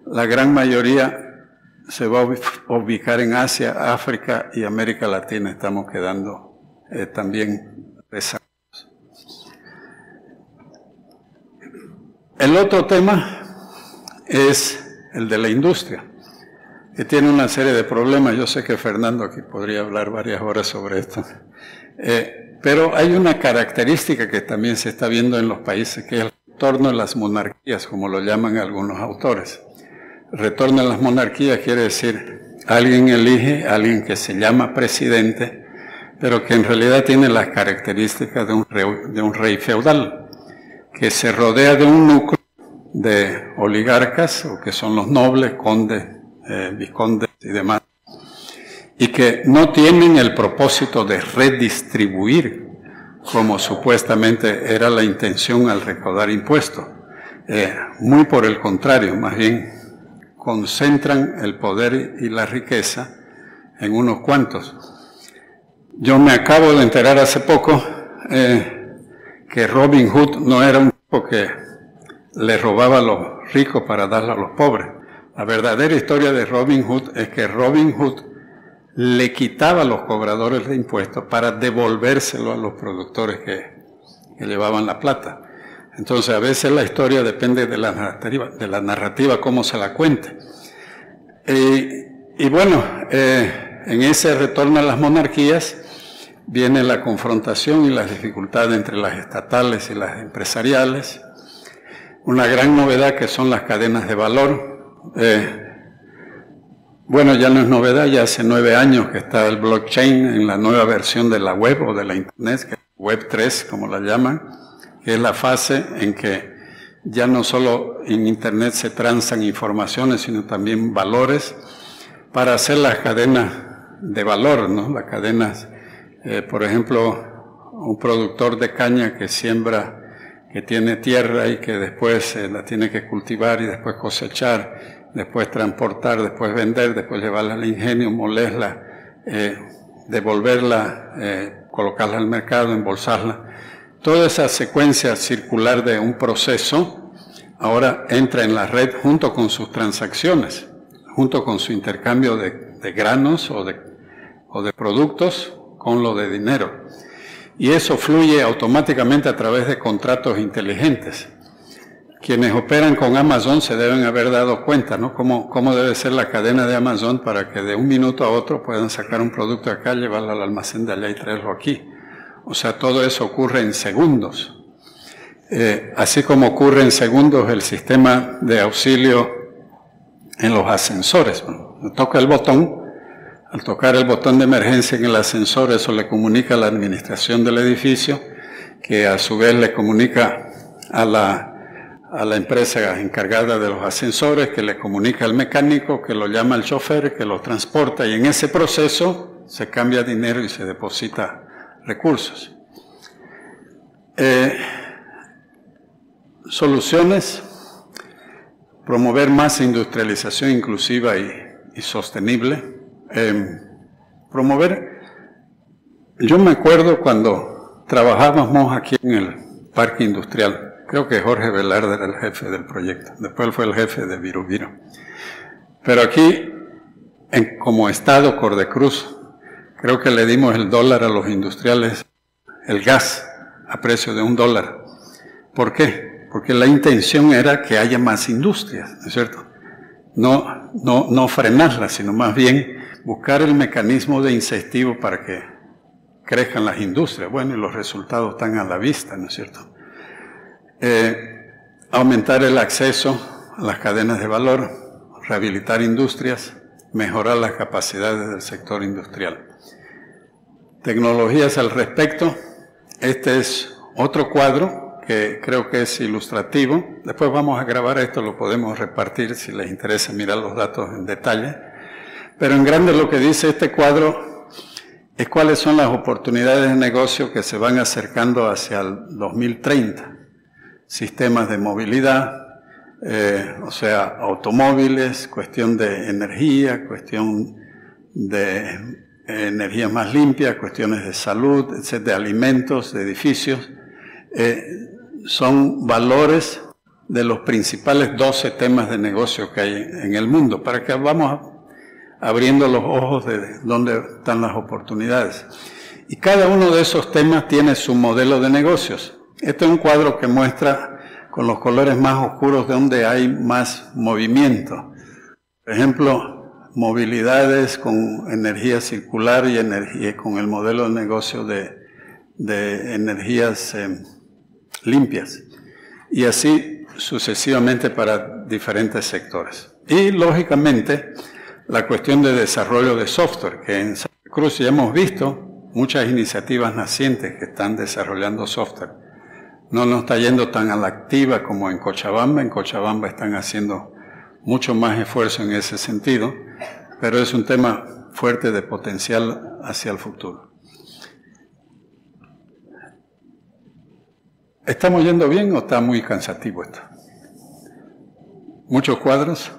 la gran mayoría se va a ubicar en Asia, África y América Latina. Estamos quedando también rezagados. El otro tema es el de la industria, que tiene una serie de problemas. Yo sé que Fernando aquí podría hablar varias horas sobre esto. Pero hay una característica que también se está viendo en los países, que es el retorno a las monarquías, como lo llaman algunos autores. El retorno a las monarquías quiere decir, alguien elige a alguien que se llama presidente, pero que en realidad tiene las características de un rey feudal, que se rodea de un núcleo de oligarcas, o que son los nobles, condes, vizcondes y demás, y que no tienen el propósito de redistribuir, como supuestamente era la intención al recaudar impuestos. Muy por el contrario, más bien concentran el poder y la riqueza en unos cuantos. Yo me acabo de enterar hace poco que Robin Hood no era un tipo que le robaba a los ricos para darle a los pobres. La verdadera historia de Robin Hood es que Robin Hood le quitaba a los cobradores de impuestos para devolvérselo a los productores que llevaban la plata. Entonces, a veces la historia depende de la narrativa cómo se la cuente. Y bueno, en ese retorno a las monarquías viene la confrontación y las dificultades entre las estatales y las empresariales. Una gran novedad que son las cadenas de valor. Bueno, ya no es novedad, ya hace 9 años que está el blockchain en la nueva versión de la web o de la internet, que es Web 3, como la llaman, que es la fase en que ya no solo en internet se transan informaciones, sino también valores, para hacer las cadenas de valor, ¿no? Las cadenas, por ejemplo, un productor de caña que siembra, que tiene tierra y que después la tiene que cultivar y después cosechar, después transportar, después vender, después llevarla al ingenio, molerla, devolverla, colocarla al mercado, embolsarla. Toda esa secuencia circular de un proceso ahora entra en la red junto con sus transacciones, junto con su intercambio de granos o de productos con lo de dinero. Y eso fluye automáticamente a través de contratos inteligentes. Quienes operan con Amazon se deben haber dado cuenta, ¿no? Cómo debe ser la cadena de Amazon para que de un minuto a otro puedan sacar un producto acá, llevarlo al almacén de allá y traerlo aquí. O sea, todo eso ocurre en segundos. Así como ocurre en segundos el sistema de auxilio en los ascensores. Bueno, toca el botón. Al tocar el botón de emergencia en el ascensor, eso le comunica a la administración del edificio, que a su vez le comunica a la empresa encargada de los ascensores, que le comunica al mecánico, que lo llama al chofer, que lo transporta, y en ese proceso se cambia dinero y se deposita recursos. Soluciones: promover más industrialización inclusiva y sostenible. Yo me acuerdo cuando trabajábamos aquí en el parque industrial, creo que Jorge Velarde era el jefe del proyecto, después él fue el jefe de Virubiro. Pero aquí, como Estado Cordecruz, creo que le dimos el dólar a los industriales, el gas, a precio de $1. ¿Por qué? Porque la intención era que haya más industrias, ¿no es cierto? No frenarlas, sino más bien buscar el mecanismo de incentivo para que crezcan las industrias. Bueno, y los resultados están a la vista, ¿no es cierto? Aumentar el acceso a las cadenas de valor, rehabilitar industrias, mejorar las capacidades del sector industrial. Tecnologías al respecto. Este es otro cuadro que creo que es ilustrativo. Después vamos a grabar esto, lo podemos repartir si les interesa mirar los datos en detalle. Pero en grande lo que dice este cuadro es cuáles son las oportunidades de negocio que se van acercando hacia el 2030. Sistemas de movilidad, o sea, automóviles, cuestión de energía, cuestión de energía más limpia, cuestiones de salud, de alimentos, de edificios. Son valores de los principales 12 temas de negocio que hay en el mundo, para que vamos abriendo los ojos de dónde están las oportunidades. Y cada uno de esos temas tiene su modelo de negocios. Este es un cuadro que muestra con los colores más oscuros donde hay más movimiento. Por ejemplo, movilidades con energía circular y energía, con el modelo de negocio de energías limpias. Y así sucesivamente para diferentes sectores. Y lógicamente la cuestión de desarrollo de software, que en Santa Cruz ya hemos visto muchas iniciativas nacientes que están desarrollando software. No nos está yendo tan a la activa como en Cochabamba. En Cochabamba están haciendo mucho más esfuerzo en ese sentido, pero es un tema fuerte de potencial hacia el futuro. ¿Estamos yendo bien o está muy cansativo esto? ¿Muchos cuadros?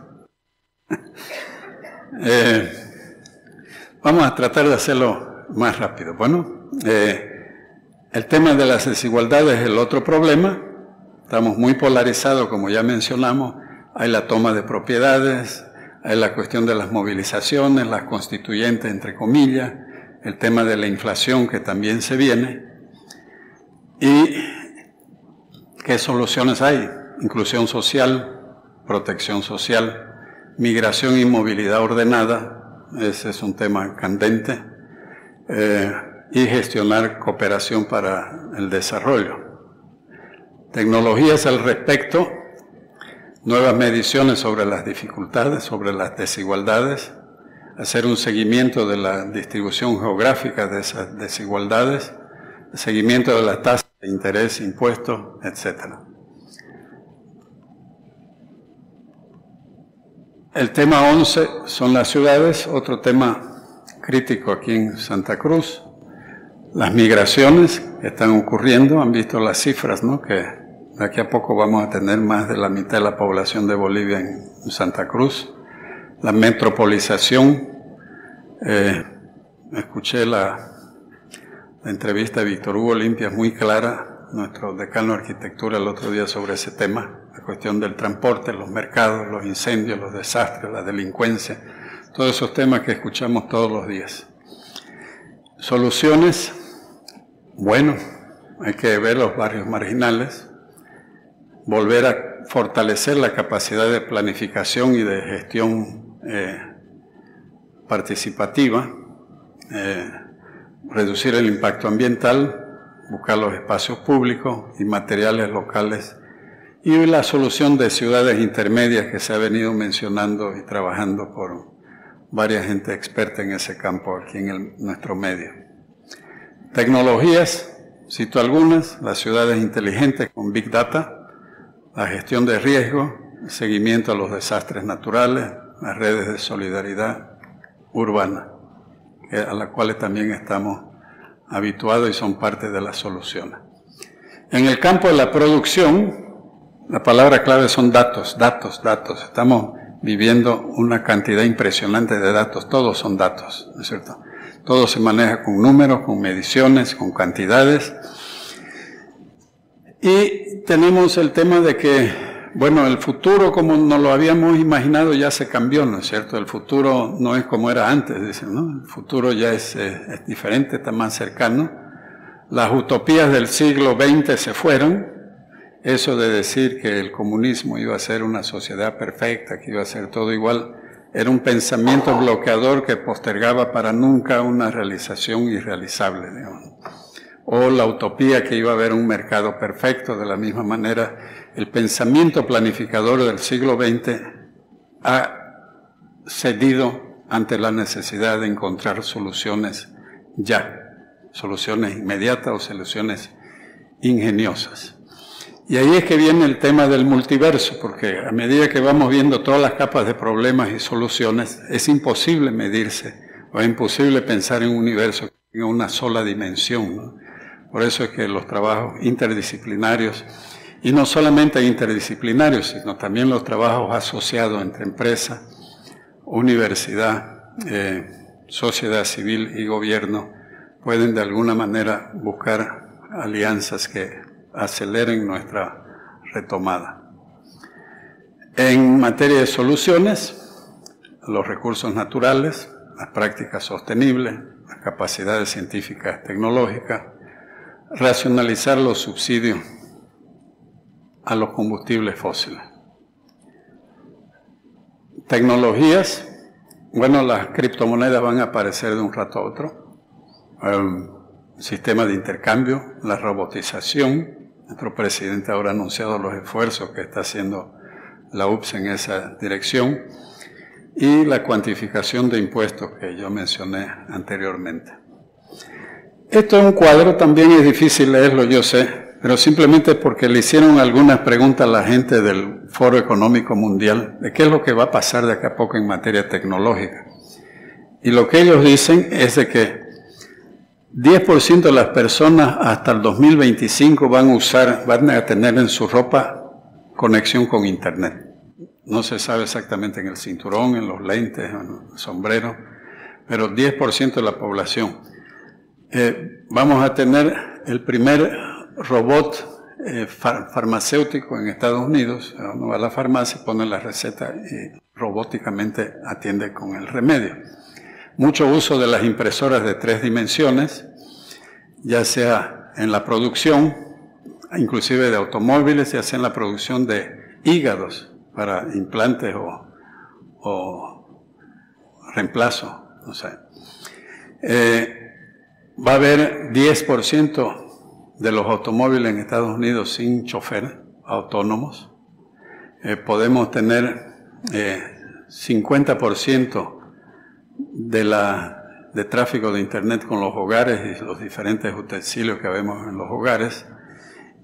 Vamos a tratar de hacerlo más rápido. Bueno, el tema de las desigualdades es el otro problema. Estamos muy polarizados, como ya mencionamos. Hay la toma de propiedades, hay la cuestión de las movilizaciones, las constituyentes, entre comillas, el tema de la inflación que también se viene. ¿Y qué soluciones hay? Inclusión social, protección social, migración y movilidad ordenada, ese es un tema candente, y gestionar cooperación para el desarrollo. Tecnologías al respecto, nuevas mediciones sobre las dificultades, sobre las desigualdades, hacer un seguimiento de la distribución geográfica de esas desigualdades, seguimiento de las tasas de interés, impuestos, etc. El tema 11 son las ciudades, otro tema crítico aquí en Santa Cruz. Las migraciones que están ocurriendo, han visto las cifras, ¿no? Que de aquí a poco vamos a tener más de la mitad de la población de Bolivia en Santa Cruz. La metropolización, escuché la entrevista de Víctor Hugo Limpia, es muy clara, nuestro decano de arquitectura el otro día sobre ese tema, la cuestión del transporte, los mercados, los incendios, los desastres, la delincuencia, todos esos temas que escuchamos todos los días. Soluciones, bueno, hay que ver los barrios marginales, volver a fortalecer la capacidad de planificación y de gestión participativa, reducir el impacto ambiental, buscar los espacios públicos y materiales locales, y la solución de ciudades intermedias que se ha venido mencionando y trabajando por varias gente experta en ese campo aquí en nuestro medio. Tecnologías, cito algunas, las ciudades inteligentes con Big Data, la gestión de riesgo, el seguimiento a los desastres naturales, las redes de solidaridad urbana, a las cuales también estamos habituados y son parte de las soluciones. En el campo de la producción, la palabra clave son datos, datos, datos. Estamos viviendo una cantidad impresionante de datos, todos son datos, ¿no es cierto? Todo se maneja con números, con mediciones, con cantidades. Y tenemos el tema de que, bueno, el futuro como nos lo habíamos imaginado ya se cambió, ¿no es cierto? El futuro no es como era antes, dicen, ¿no? El futuro ya es diferente, está más cercano. Las utopías del siglo XX se fueron. Eso de decir que el comunismo iba a ser una sociedad perfecta, que iba a ser todo igual, era un pensamiento bloqueador que postergaba para nunca una realización irrealizable, digamos. O la utopía que iba a haber un mercado perfecto. De la misma manera, el pensamiento planificador del siglo XX ha cedido ante la necesidad de encontrar soluciones ya, soluciones inmediatas o soluciones ingeniosas. Y ahí es que viene el tema del multiverso, porque a medida que vamos viendo todas las capas de problemas y soluciones, es imposible medirse, o es imposible pensar en un universo que tenga una sola dimensión, ¿no? Por eso es que los trabajos interdisciplinarios, y no solamente interdisciplinarios, sino también los trabajos asociados entre empresa, universidad, sociedad civil y gobierno, pueden de alguna manera buscar alianzas que aceleren nuestra retomada. En materia de soluciones, los recursos naturales, las prácticas sostenibles, las capacidades científicas tecnológicas, racionalizar los subsidios a los combustibles fósiles. Tecnologías, bueno, las criptomonedas van a aparecer de un rato a otro. Sistema de intercambio, la robotización. Nuestro presidente ahora ha anunciado los esfuerzos que está haciendo la UPS en esa dirección. Y la cuantificación de impuestos que yo mencioné anteriormente. Esto es un cuadro, también es difícil leerlo, yo sé, pero simplemente porque le hicieron algunas preguntas a la gente del Foro Económico Mundial de qué es lo que va a pasar de acá a poco en materia tecnológica. Y lo que ellos dicen es de que 10% de las personas hasta el 2025 van a tener en su ropa conexión con Internet. No se sabe exactamente en el cinturón, en los lentes, en el sombrero, pero 10% de la población. Vamos a tener el primer robot farmacéutico en Estados Unidos. Uno va a la farmacia, pone la receta y robóticamente atiende con el remedio. Mucho uso de las impresoras de 3 dimensiones, ya sea en la producción, inclusive de automóviles, ya sea en la producción de hígados para implantes o reemplazo, no sé. Va a haber 10% de los automóviles en Estados Unidos sin chofer, autónomos. Podemos tener 50% de tráfico de Internet con los hogares y los diferentes utensilios que vemos en los hogares.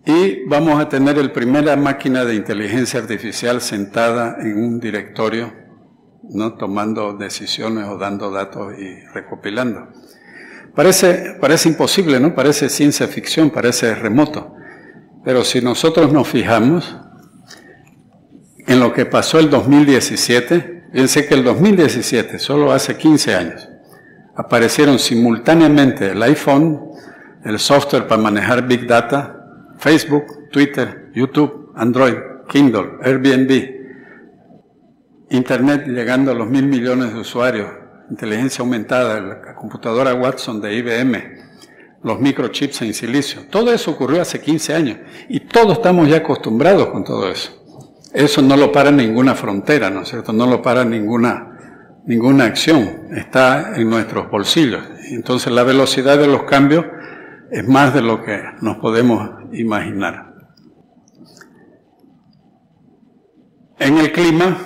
Y vamos a tener la primera máquina de inteligencia artificial sentada en un directorio, ¿no?, tomando decisiones o dando datos y recopilando. Parece imposible, ¿no? Parece ciencia ficción, parece remoto. Pero si nosotros nos fijamos en lo que pasó el 2017, fíjense que el 2017, solo hace 15 años, aparecieron simultáneamente el iPhone, el software para manejar Big Data, Facebook, Twitter, YouTube, Android, Kindle, Airbnb, Internet llegando a los 1.000 millones de usuarios, inteligencia aumentada, la computadora Watson de IBM, los microchips en silicio. Todo eso ocurrió hace 15 años y todos estamos ya acostumbrados con todo eso. Eso no lo para ninguna frontera, ¿no es cierto? No lo para ninguna acción. Está en nuestros bolsillos. Entonces la velocidad de los cambios es más de lo que nos podemos imaginar. En el clima,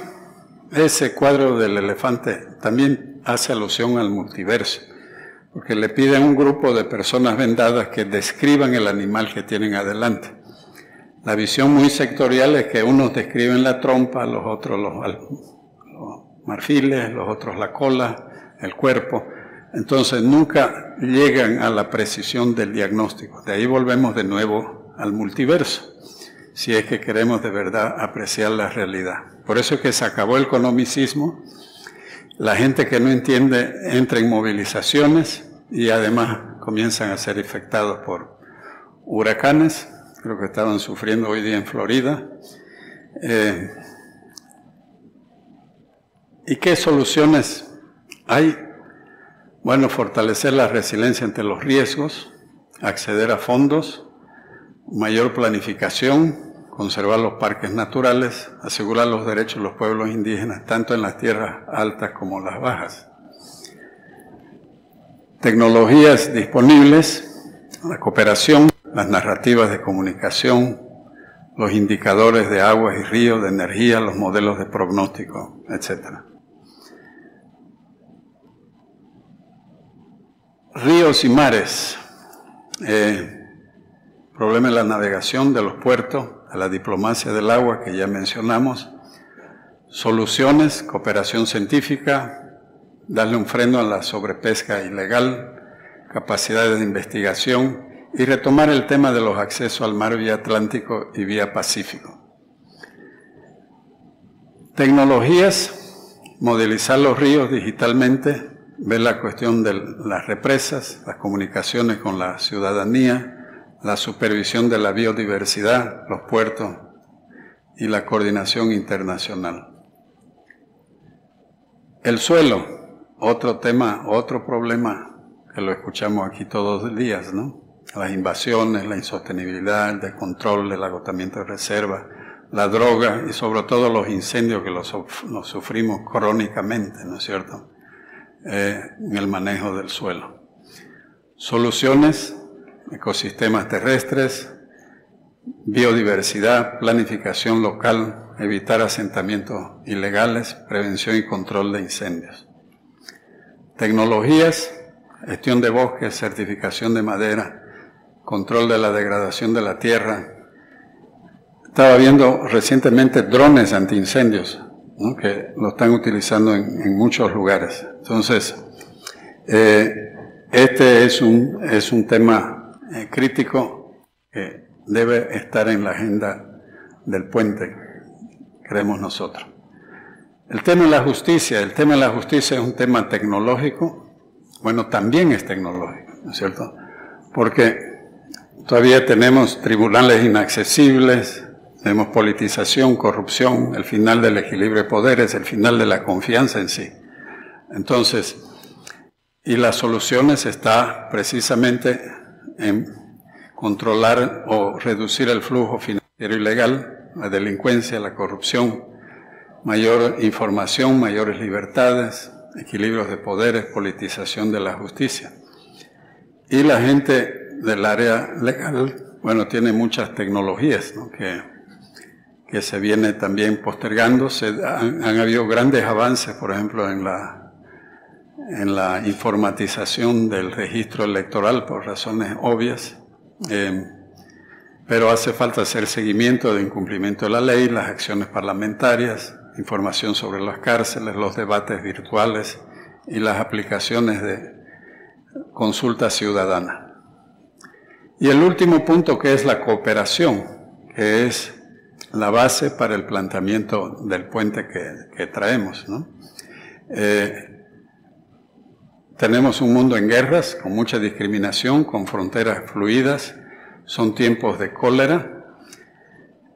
ese cuadro del elefante también hace alusión al multiverso, porque le piden a un grupo de personas vendadas que describan el animal que tienen adelante. La visión muy sectorial es que unos describen la trompa, los otros los marfiles, los otros la cola, el cuerpo. Entonces nunca llegan a la precisión del diagnóstico. De ahí volvemos de nuevo al multiverso, si es que queremos de verdad apreciar la realidad. Por eso es que se acabó el economicismo. La gente que no entiende entra en movilizaciones y además comienzan a ser afectados por huracanes. Creo que estaban sufriendo hoy día en Florida. ¿Y qué soluciones hay? Bueno, fortalecer la resiliencia ante los riesgos, acceder a fondos, mayor planificación, conservar los parques naturales, asegurar los derechos de los pueblos indígenas, tanto en las tierras altas como las bajas. Tecnologías disponibles, la cooperación, las narrativas de comunicación, los indicadores de aguas y ríos, de energía, los modelos de pronóstico, etc. Ríos y mares, problema de la navegación de los puertos, a la diplomacia del agua que ya mencionamos, soluciones, cooperación científica, darle un freno a la sobrepesca ilegal, capacidades de investigación y retomar el tema de los accesos al mar vía Atlántico y vía Pacífico. Tecnologías, modelizar los ríos digitalmente, ver la cuestión de las represas, las comunicaciones con la ciudadanía, la supervisión de la biodiversidad, los puertos y la coordinación internacional. El suelo, otro tema, otro problema que lo escuchamos aquí todos los días, ¿no? Las invasiones, la insostenibilidad, el descontrol, el agotamiento de reservas, la droga y sobre todo los incendios que los sufrimos crónicamente, ¿no es cierto?, en el manejo del suelo. Soluciones: ecosistemas terrestres, biodiversidad, planificación local, evitar asentamientos ilegales, prevención y control de incendios. Tecnologías: gestión de bosques, certificación de madera, control de la degradación de la tierra. Estaba viendo recientemente drones antiincendios, ¿no?, que lo están utilizando en muchos lugares. Entonces, este es un tema crítico que debe estar en la agenda del puente, creemos nosotros. El tema de la justicia es un tema tecnológico. Bueno, también es tecnológico, ¿no es cierto?, porque todavía tenemos tribunales inaccesibles, tenemos politización, corrupción, el final del equilibrio de poderes, el final de la confianza en sí. Entonces, y las soluciones está precisamente en controlar o reducir el flujo financiero ilegal, la delincuencia, la corrupción, mayor información, mayores libertades, equilibrios de poderes, politización de la justicia. Y la gente del área legal, bueno, tiene muchas tecnologías, ¿no?, que se viene también postergando. Han habido grandes avances, por ejemplo, en la informatización del registro electoral por razones obvias, pero hace falta hacer seguimiento de incumplimiento de la ley, las acciones parlamentarias, información sobre las cárceles, los debates virtuales y las aplicaciones de consulta ciudadana. Y el último punto, que es la cooperación, que es la base para el planteamiento del puente que traemos, ¿no? Tenemos un mundo en guerras, con mucha discriminación, con fronteras fluidas, son tiempos de cólera,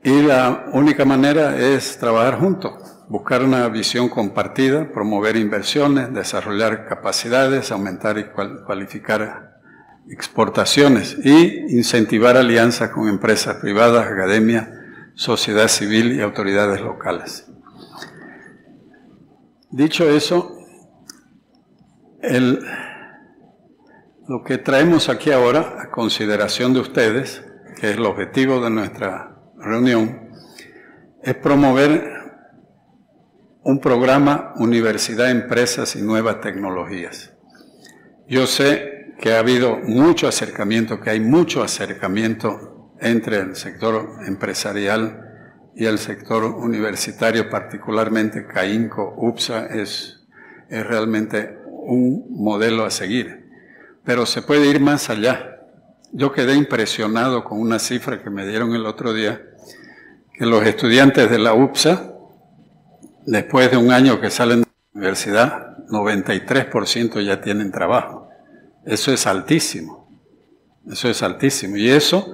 y la única manera es trabajar juntos, buscar una visión compartida, promover inversiones, desarrollar capacidades, aumentar y cualificar exportaciones y incentivar alianzas con empresas privadas, academia, sociedad civil y autoridades locales. Dicho eso, lo que traemos aquí ahora a consideración de ustedes, que es el objetivo de nuestra reunión, es promover un programa Universidad, Empresas y Nuevas Tecnologías. Yo sé que ha habido mucho acercamiento, que hay mucho acercamiento entre el sector empresarial y el sector universitario, particularmente CAINCO, UPSA, es realmente un modelo a seguir. Pero se puede ir más allá. Yo quedé impresionado con una cifra que me dieron el otro día, que los estudiantes de la UPSA, después de un año que salen de la universidad, 93% ya tienen trabajo. Eso es altísimo. Eso es altísimo. Y eso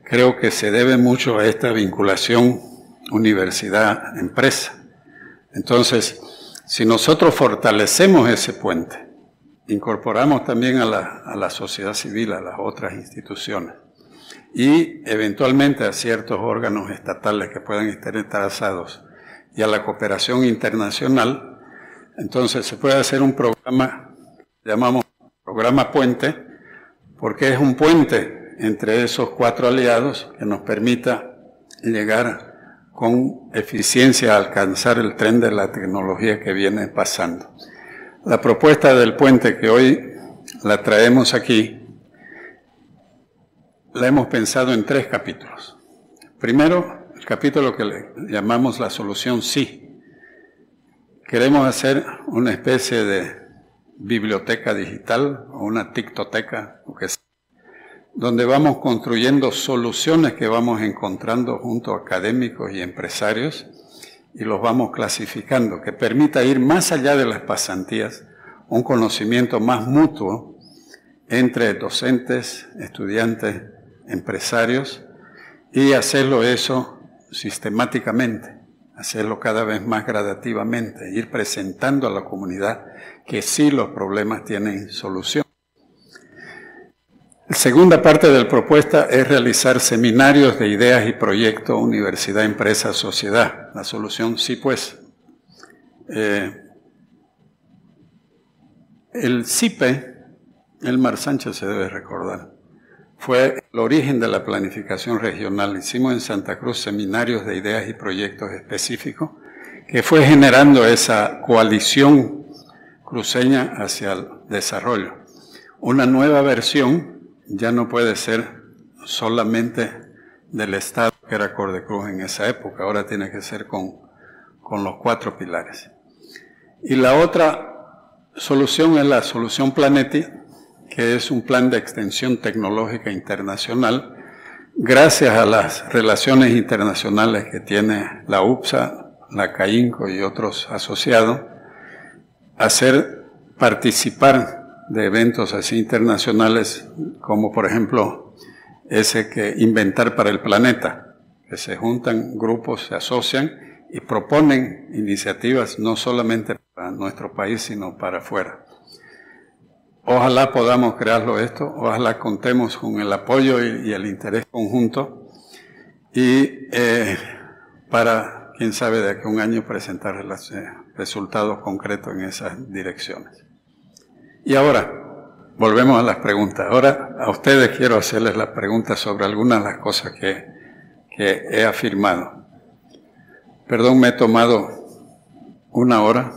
creo que se debe mucho a esta vinculación universidad-empresa. Entonces, si nosotros fortalecemos ese puente, incorporamos también a la sociedad civil, a las otras instituciones, y eventualmente a ciertos órganos estatales que puedan estar interesados, y a la cooperación internacional, entonces se puede hacer un programa, llamamos programa puente, porque es un puente entre esos 4 aliados que nos permita llegar con eficiencia a alcanzar el tren de la tecnología que viene pasando. La propuesta del puente que hoy la traemos aquí, la hemos pensado en 3 capítulos. Primero, el capítulo que le llamamos la solución sí. Queremos hacer una especie de biblioteca digital o una tictoteca, o que sea, donde vamos construyendo soluciones que vamos encontrando junto a académicos y empresarios y los vamos clasificando, que permita ir más allá de las pasantías, un conocimiento más mutuo entre docentes, estudiantes, empresarios, y hacerlo eso sistemáticamente, hacerlo cada vez más gradativamente, ir presentando a la comunidad que sí los problemas tienen solución. La segunda parte de la propuesta es realizar seminarios de ideas y proyectos, universidad, empresa, sociedad. La solución, sí pues. El CIPE, Elmar Sánchez se debe recordar, fue el origen de la planificación regional. Hicimos en Santa Cruz seminarios de ideas y proyectos específicos que fue generando esa coalición cruceña hacia el desarrollo. Una nueva versión ya no puede ser solamente del Estado, que era Cordecruz en esa época, ahora tiene que ser con los 4 pilares. Y la otra solución es la solución Planeti, que es un plan de extensión tecnológica internacional, gracias a las relaciones internacionales que tiene la UPSA, la CAINCO y otros asociados, hacer participar de eventos así internacionales, como por ejemplo ese que Inventar para el Planeta, que se juntan grupos, se asocian y proponen iniciativas no solamente para nuestro país, sino para afuera. Ojalá podamos crearlo esto, ojalá contemos con el apoyo y el interés conjunto y para, quién sabe, de aquí a un año presentar los resultados concretos en esas direcciones. Y ahora, volvemos a las preguntas. Ahora a ustedes quiero hacerles las preguntas sobre algunas de las cosas que he afirmado. Perdón, me he tomado 1 hora.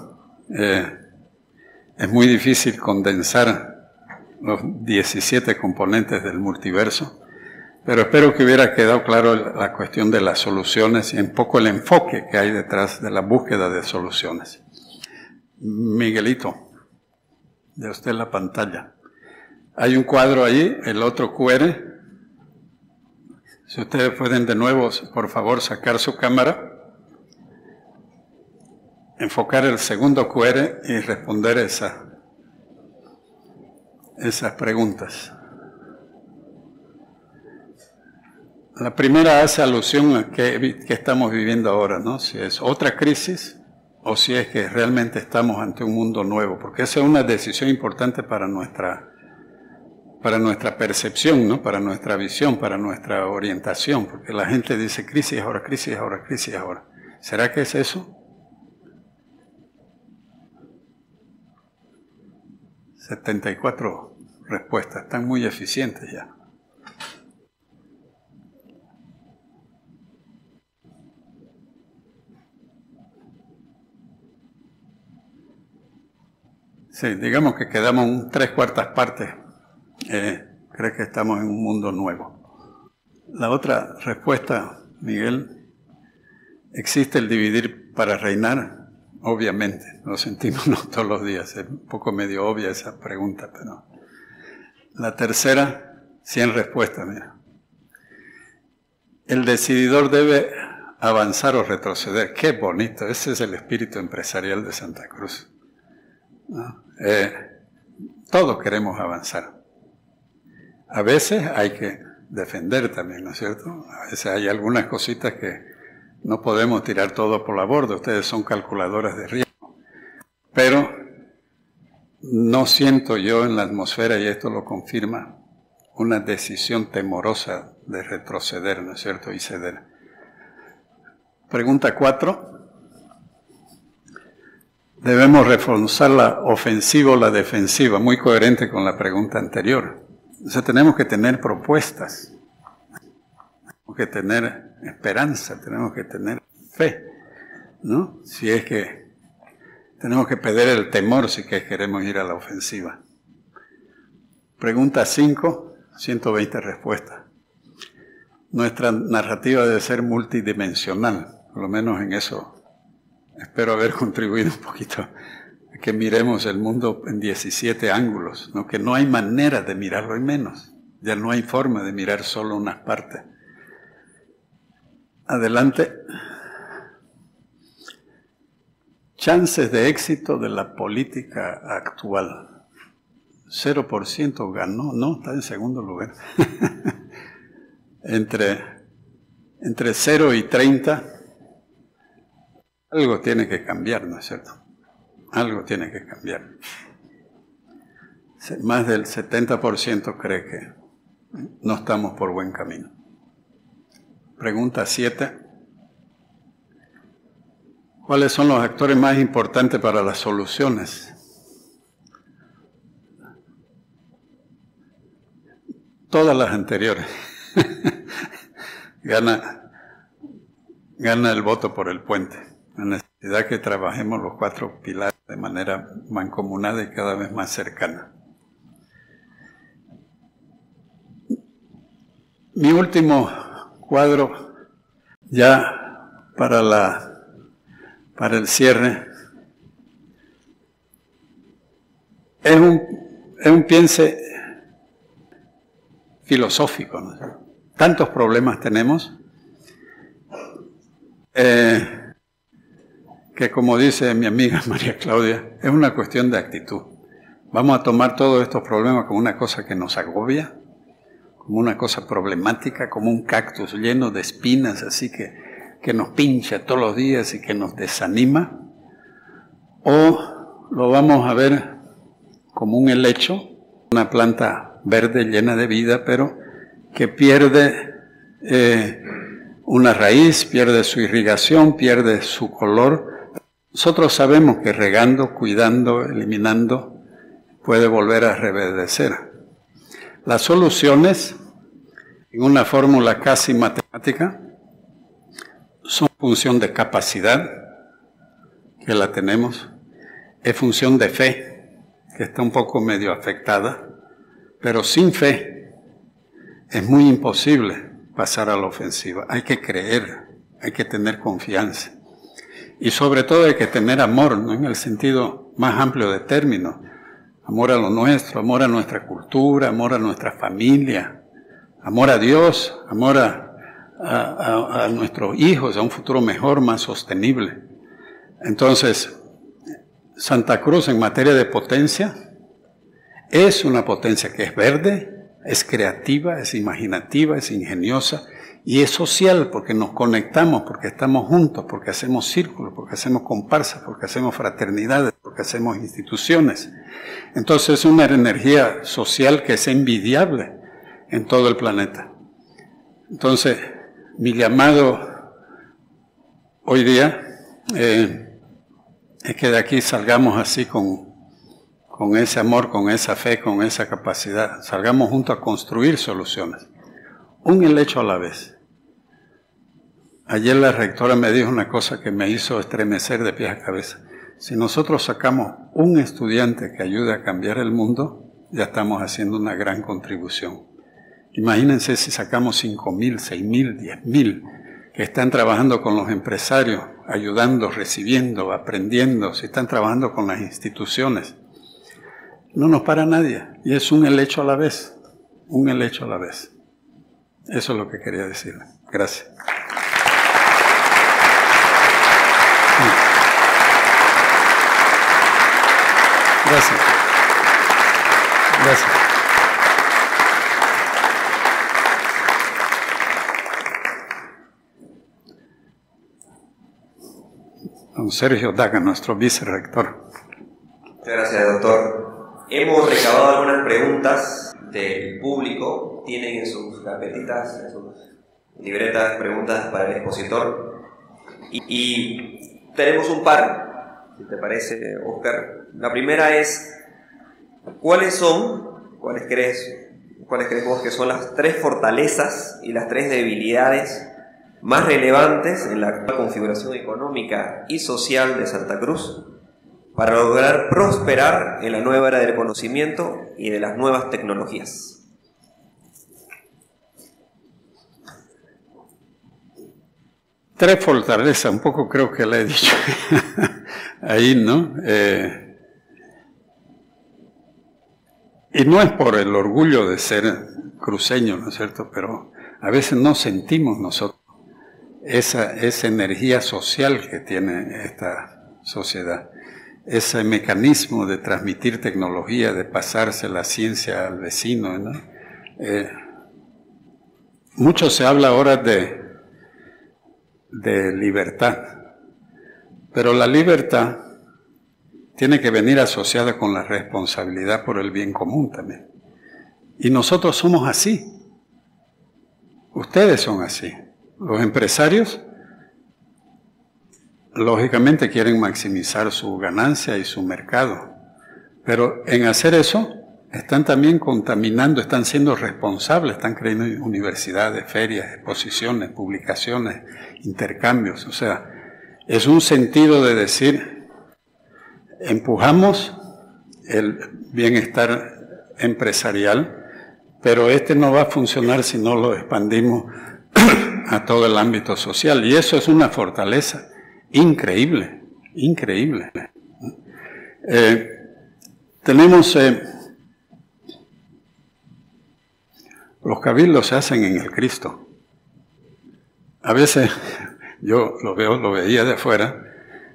Es muy difícil condensar los 17 componentes del multiverso, pero espero que hubiera quedado claro la cuestión de las soluciones y un poco el enfoque que hay detrás de la búsqueda de soluciones. Miguelito, de usted la pantalla. Hay un cuadro ahí, el otro QR. Si ustedes pueden de nuevo, por favor, sacar su cámara, enfocar el segundo QR y responder esas preguntas. La primera hace alusión a que estamos viviendo ahora, ¿no? Si es otra crisis o si es que realmente estamos ante un mundo nuevo, porque esa es una decisión importante para nuestra percepción, ¿no? Para nuestra visión, para nuestra orientación, porque la gente dice crisis ahora, crisis ahora, crisis ahora. ¿Será que es eso? 74 respuestas, están muy eficientes ya. Sí, digamos que quedamos un 3/4 partes. Creo que estamos en un mundo nuevo. La otra respuesta, Miguel, ¿existe el dividir para reinar? Obviamente, lo sentimos todos los días. Es un poco medio obvia esa pregunta, pero... La tercera, 100 respuestas, mira. El decididor debe avanzar o retroceder. Qué bonito, ese es el espíritu empresarial de Santa Cruz, ¿no? Todos queremos avanzar. A veces hay que defender también, ¿no es cierto? A veces hay algunas cositas que no podemos tirar todo por la borda. Ustedes son calculadoras de riesgo. Pero no siento yo en la atmósfera, y esto lo confirma, una decisión temorosa de retroceder, ¿no es cierto? Y ceder. Pregunta 4. Debemos reforzar la ofensiva o la defensiva, muy coherente con la pregunta anterior. O sea, tenemos que tener propuestas, tenemos que tener esperanza, tenemos que tener fe, ¿no? Si es que tenemos que perder el temor si que queremos ir a la ofensiva. Pregunta 5, 120 respuestas. Nuestra narrativa debe ser multidimensional, por lo menos en eso espero haber contribuido un poquito a que miremos el mundo en 17 ángulos, ¿no? Que no hay manera de mirarlo en menos, ya no hay forma de mirar solo unas partes. Adelante. Chances de éxito de la política actual. 0% ganó, no, está en segundo lugar. Entre 0 y 30, algo tiene que cambiar, ¿no es cierto? Algo tiene que cambiar. Más del 70% cree no estamos por buen camino. Pregunta 7. ¿Cuáles son los actores más importantes para las soluciones? Todas las anteriores. Gana el voto por el puente. La necesidad que trabajemos los 4 pilares de manera mancomunada y cada vez más cercana. Mi último cuadro, ya para el cierre, es un piense filosófico, ¿no? Tantos problemas tenemos que, como dice mi amiga María Claudia, es una cuestión de actitud. Vamos a tomar todos estos problemas como una cosa que nos agobia, como una cosa problemática, como un cactus lleno de espinas, así que nos pincha todos los días y que nos desanima, o lo vamos a ver como un helecho, una planta verde llena de vida, pero que pierde una raíz, pierde su irrigación, pierde su color. Nosotros sabemos que regando, cuidando, eliminando, puede volver a reverdecer. Las soluciones, en una fórmula casi matemática, son función de capacidad, que la tenemos, es función de fe, que está un poco medio afectada, pero sin fe es muy imposible pasar a la ofensiva. Hay que creer, hay que tener confianza. Y sobre todo hay que tener amor, ¿no? En el sentido más amplio de término. Amor a lo nuestro, amor a nuestra cultura, amor a nuestra familia, amor a Dios, amor a nuestros hijos, a un futuro mejor, más sostenible. Entonces, Santa Cruz en materia de potencia es una potencia que es verde, es creativa, es imaginativa, es ingeniosa y es social porque nos conectamos, porque estamos juntos, porque hacemos círculos, porque hacemos comparsas, porque hacemos fraternidades, porque hacemos instituciones. Entonces es una energía social que es envidiable en todo el planeta. Entonces, mi llamado hoy día es que de aquí salgamos así con ese amor, con esa fe, con esa capacidad. Salgamos juntos a construir soluciones. Un helecho a la vez. Ayer la rectora me dijo una cosa que me hizo estremecer de pies a cabeza. Si nosotros sacamos un estudiante que ayude a cambiar el mundo, ya estamos haciendo una gran contribución. Imagínense si sacamos 5,000, 6,000, 10,000 que están trabajando con los empresarios, ayudando, recibiendo, aprendiendo, si están trabajando con las instituciones. No nos para nadie, y es un helecho a la vez, un helecho a la vez. Eso es lo que quería decirle. Gracias. Gracias. Gracias. Don Sergio Daga, nuestro vicerrector. Muchas gracias, doctor. Hemos recabado algunas preguntas del público. Tienen en sus carpetitas, en sus libretas, preguntas para el expositor. Y tenemos un par, si te parece, Oscar. La primera es, ¿cuáles crees vos que son las 3 fortalezas y las 3 debilidades más relevantes en la actual configuración económica y social de Santa Cruz para lograr prosperar en la nueva era del conocimiento y de las nuevas tecnologías? Tres fortalezas, un poco creo que le he dicho ahí, ¿no? Y no es por el orgullo de ser cruceño, ¿no es cierto? Pero a veces no sentimos nosotros esa energía social que tiene esta sociedad, ese mecanismo de transmitir tecnología, de pasarse la ciencia al vecino, ¿no? Mucho se habla ahora de libertad, pero la libertad tiene que venir asociada con la responsabilidad por el bien común también. Y nosotros somos así. Ustedes son así. Los empresarios, lógicamente, quieren maximizar su ganancia y su mercado. Pero en hacer eso, están también contaminando, están siendo responsables, están creando universidades, ferias, exposiciones, publicaciones, intercambios. O sea, es un sentido de decir, empujamos el bienestar empresarial, pero este no va a funcionar si no lo expandimos a todo el ámbito social. Y eso es una fortaleza increíble, increíble. Tenemos... los cabildos se hacen en el Cristo. A veces yo lo veía de afuera,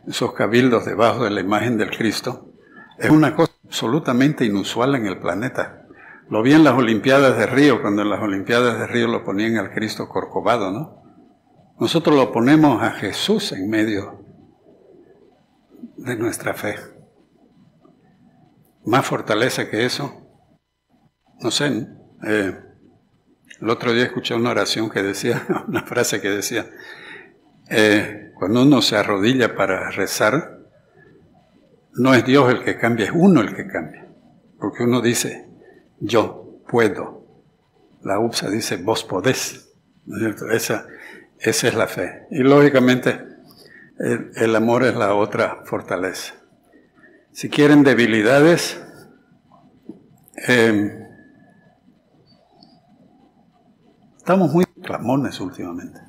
esos cabildos debajo de la imagen del Cristo. Es una cosa absolutamente inusual en el planeta. Lo vi en las Olimpiadas de Río, cuando en las Olimpiadas de Río lo ponían al Cristo corcovado, ¿no? Nosotros lo ponemos a Jesús en medio de nuestra fe. Más fortaleza que eso, no sé. El otro día escuché una oración que decía, una frase que decía, cuando uno se arrodilla para rezar, no es Dios el que cambia, es uno el que cambia. Porque uno dice, yo puedo. La UPSA dice, vos podés. ¿No es cierto? Esa es la fe. Y lógicamente, el amor es la otra fortaleza. Si quieren debilidades, estamos muy clamones últimamente.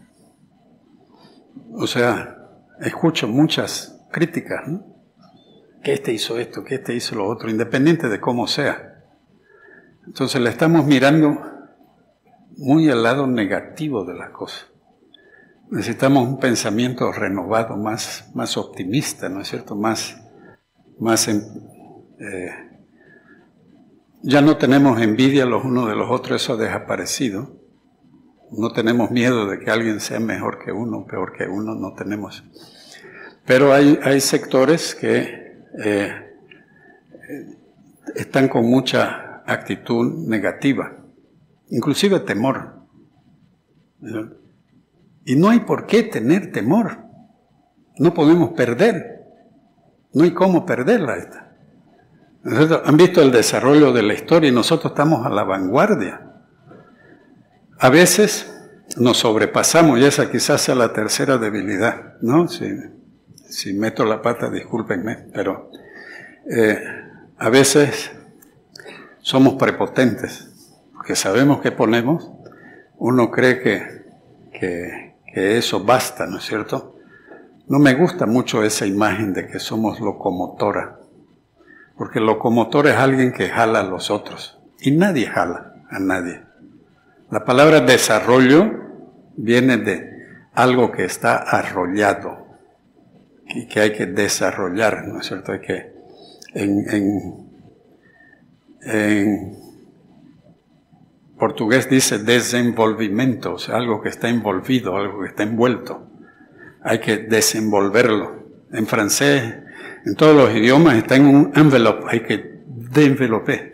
O sea, escucho muchas críticas, ¿no? Que este hizo esto, que este hizo lo otro, independiente de cómo sea. Entonces le estamos mirando muy al lado negativo de las cosas. Necesitamos un pensamiento renovado, más optimista, ¿no es cierto? Ya no tenemos envidia los unos de los otros, eso ha desaparecido. No tenemos miedo de que alguien sea mejor que uno, peor que uno, no tenemos. Pero hay sectores que están con mucha actitud negativa, inclusive temor. Y no hay por qué tener temor. No podemos perder. No hay cómo perderla esta. Han visto el desarrollo de la historia y nosotros estamos a la vanguardia. A veces nos sobrepasamos y esa quizás sea la tercera debilidad, ¿no? Si meto la pata, discúlpenme, pero a veces somos prepotentes, porque sabemos que ponemos, uno cree que eso basta, ¿no es cierto? No me gusta mucho esa imagen de que somos locomotora, porque locomotor es alguien que jala a los otros, y nadie jala a nadie. La palabra desarrollo viene de algo que está arrollado y que hay que desarrollar, ¿no es cierto? Hay que, en portugués dice desenvolvimiento, o sea, algo que está envolvido, algo que está envuelto. Hay que desenvolverlo. En francés, en todos los idiomas, está en un envelope, hay que desenvolver.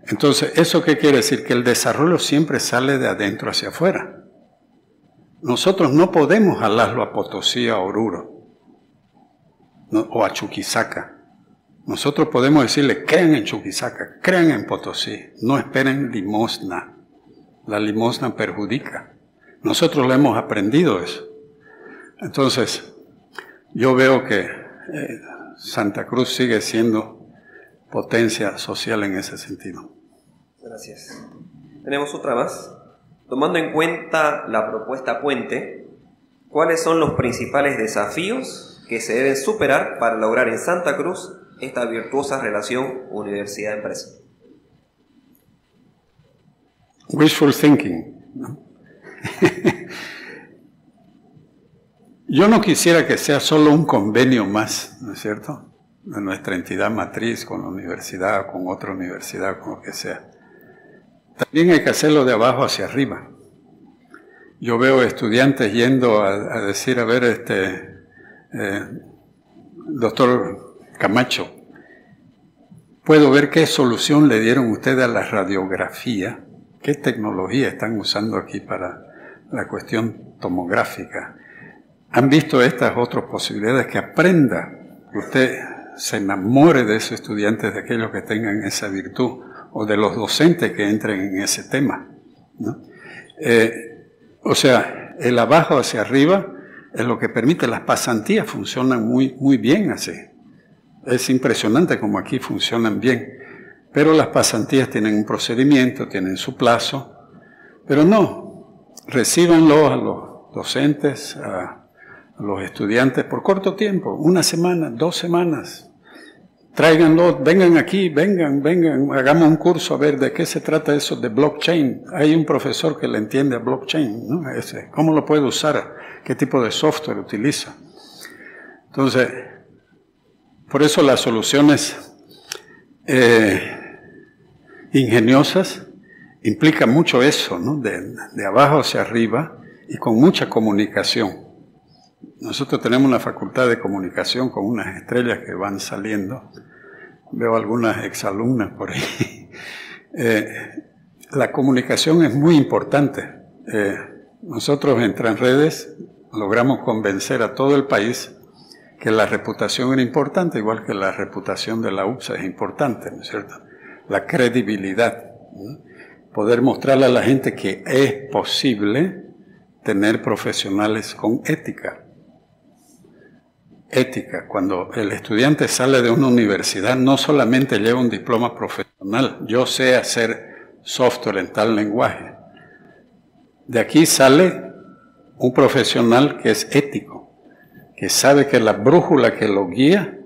Entonces, ¿eso qué quiere decir? Que el desarrollo siempre sale de adentro hacia afuera. Nosotros no podemos jalarlo a Potosí, a Oruro, ¿no? O a Chuquisaca. Nosotros podemos decirle, crean en Chuquisaca, crean en Potosí, no esperen limosna. La limosna perjudica. Nosotros lo hemos aprendido eso. Entonces, yo veo que Santa Cruz sigue siendo potencia social en ese sentido. Gracias. Tenemos otra más. Tomando en cuenta la propuesta Puente, ¿cuáles son los principales desafíos que se deben superar para lograr en Santa Cruz esta virtuosa relación universidad-empresa? Wishful thinking, ¿no? Yo no quisiera que sea solo un convenio más, ¿no es cierto?, de nuestra entidad matriz con la universidad, con otra universidad, con lo que sea. También hay que hacerlo de abajo hacia arriba. Yo veo estudiantes yendo a decir, a ver, doctor Camacho, ¿puedo ver qué solución le dieron ustedes a la radiografía ¿Qué tecnología están usando aquí para la cuestión tomográfica? ¿Han visto estas otras posibilidades? Que aprenda, que usted se enamore de esos estudiantes, de aquellos que tengan esa virtud, o de los docentes que entren en ese tema, ¿no? O sea, el abajo hacia arriba es lo que permite. Las pasantías funcionan muy bien así. Es impresionante como aquí funcionan bien. Pero las pasantías tienen un procedimiento, tienen su plazo. Pero no, recíbanlo a los docentes, a los estudiantes por corto tiempo, 1 semana, 2 semanas. Tráiganlo, vengan aquí, vengan, hagamos un curso a ver de qué se trata eso de blockchain. Hay un profesor que le entiende a blockchain, ¿no? ¿Cómo lo puede usar? ¿Qué tipo de software utiliza? Entonces, por eso las soluciones ingeniosas implican mucho eso, ¿no? De abajo hacia arriba y con mucha comunicación. Nosotros tenemos una facultad de comunicación con unas estrellas que van saliendo. Veo algunas exalumnas por ahí. La comunicación es muy importante. Nosotros en Transredes logramos convencer a todo el país que la reputación era importante, igual que la reputación de la UPSA es importante, ¿no es cierto? La credibilidad, ¿no? Poder mostrarle a la gente que es posible tener profesionales con ética. Ética, cuando el estudiante sale de una universidad, no solamente lleva un diploma profesional, yo sé hacer software en tal lenguaje. De aquí sale un profesional que es ético, que sabe que la brújula que lo guía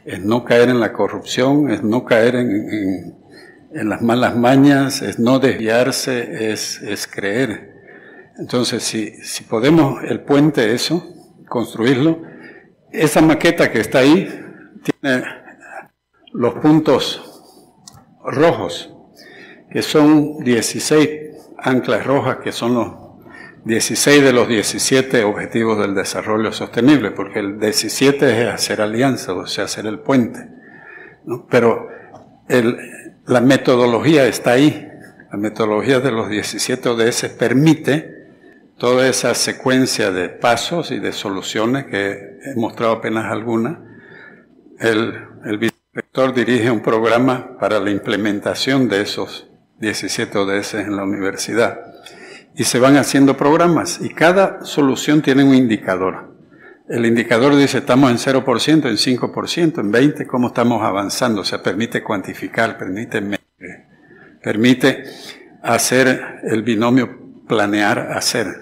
es no caer en la corrupción, es no caer en las malas mañas, es no desviarse, es creer. Entonces, si podemos el puente eso, construirlo. Esa maqueta que está ahí tiene los puntos rojos, que son 16 anclas rojas, que son los 16 de los 17 objetivos del desarrollo sostenible, porque el 17 es hacer alianza, o sea, hacer el puente, ¿no? Pero la metodología está ahí. La metodología de los 17 ODS permite toda esa secuencia de pasos y de soluciones que he mostrado apenas algunas. El vicerrector dirige un programa para la implementación de esos 17 ODS en la universidad. Y se van haciendo programas y cada solución tiene un indicador. El indicador dice estamos en 0%, en 5%, en 20%, ¿cómo estamos avanzando? O sea, permite cuantificar, permite medir, permite hacer el binomio planear, hacer.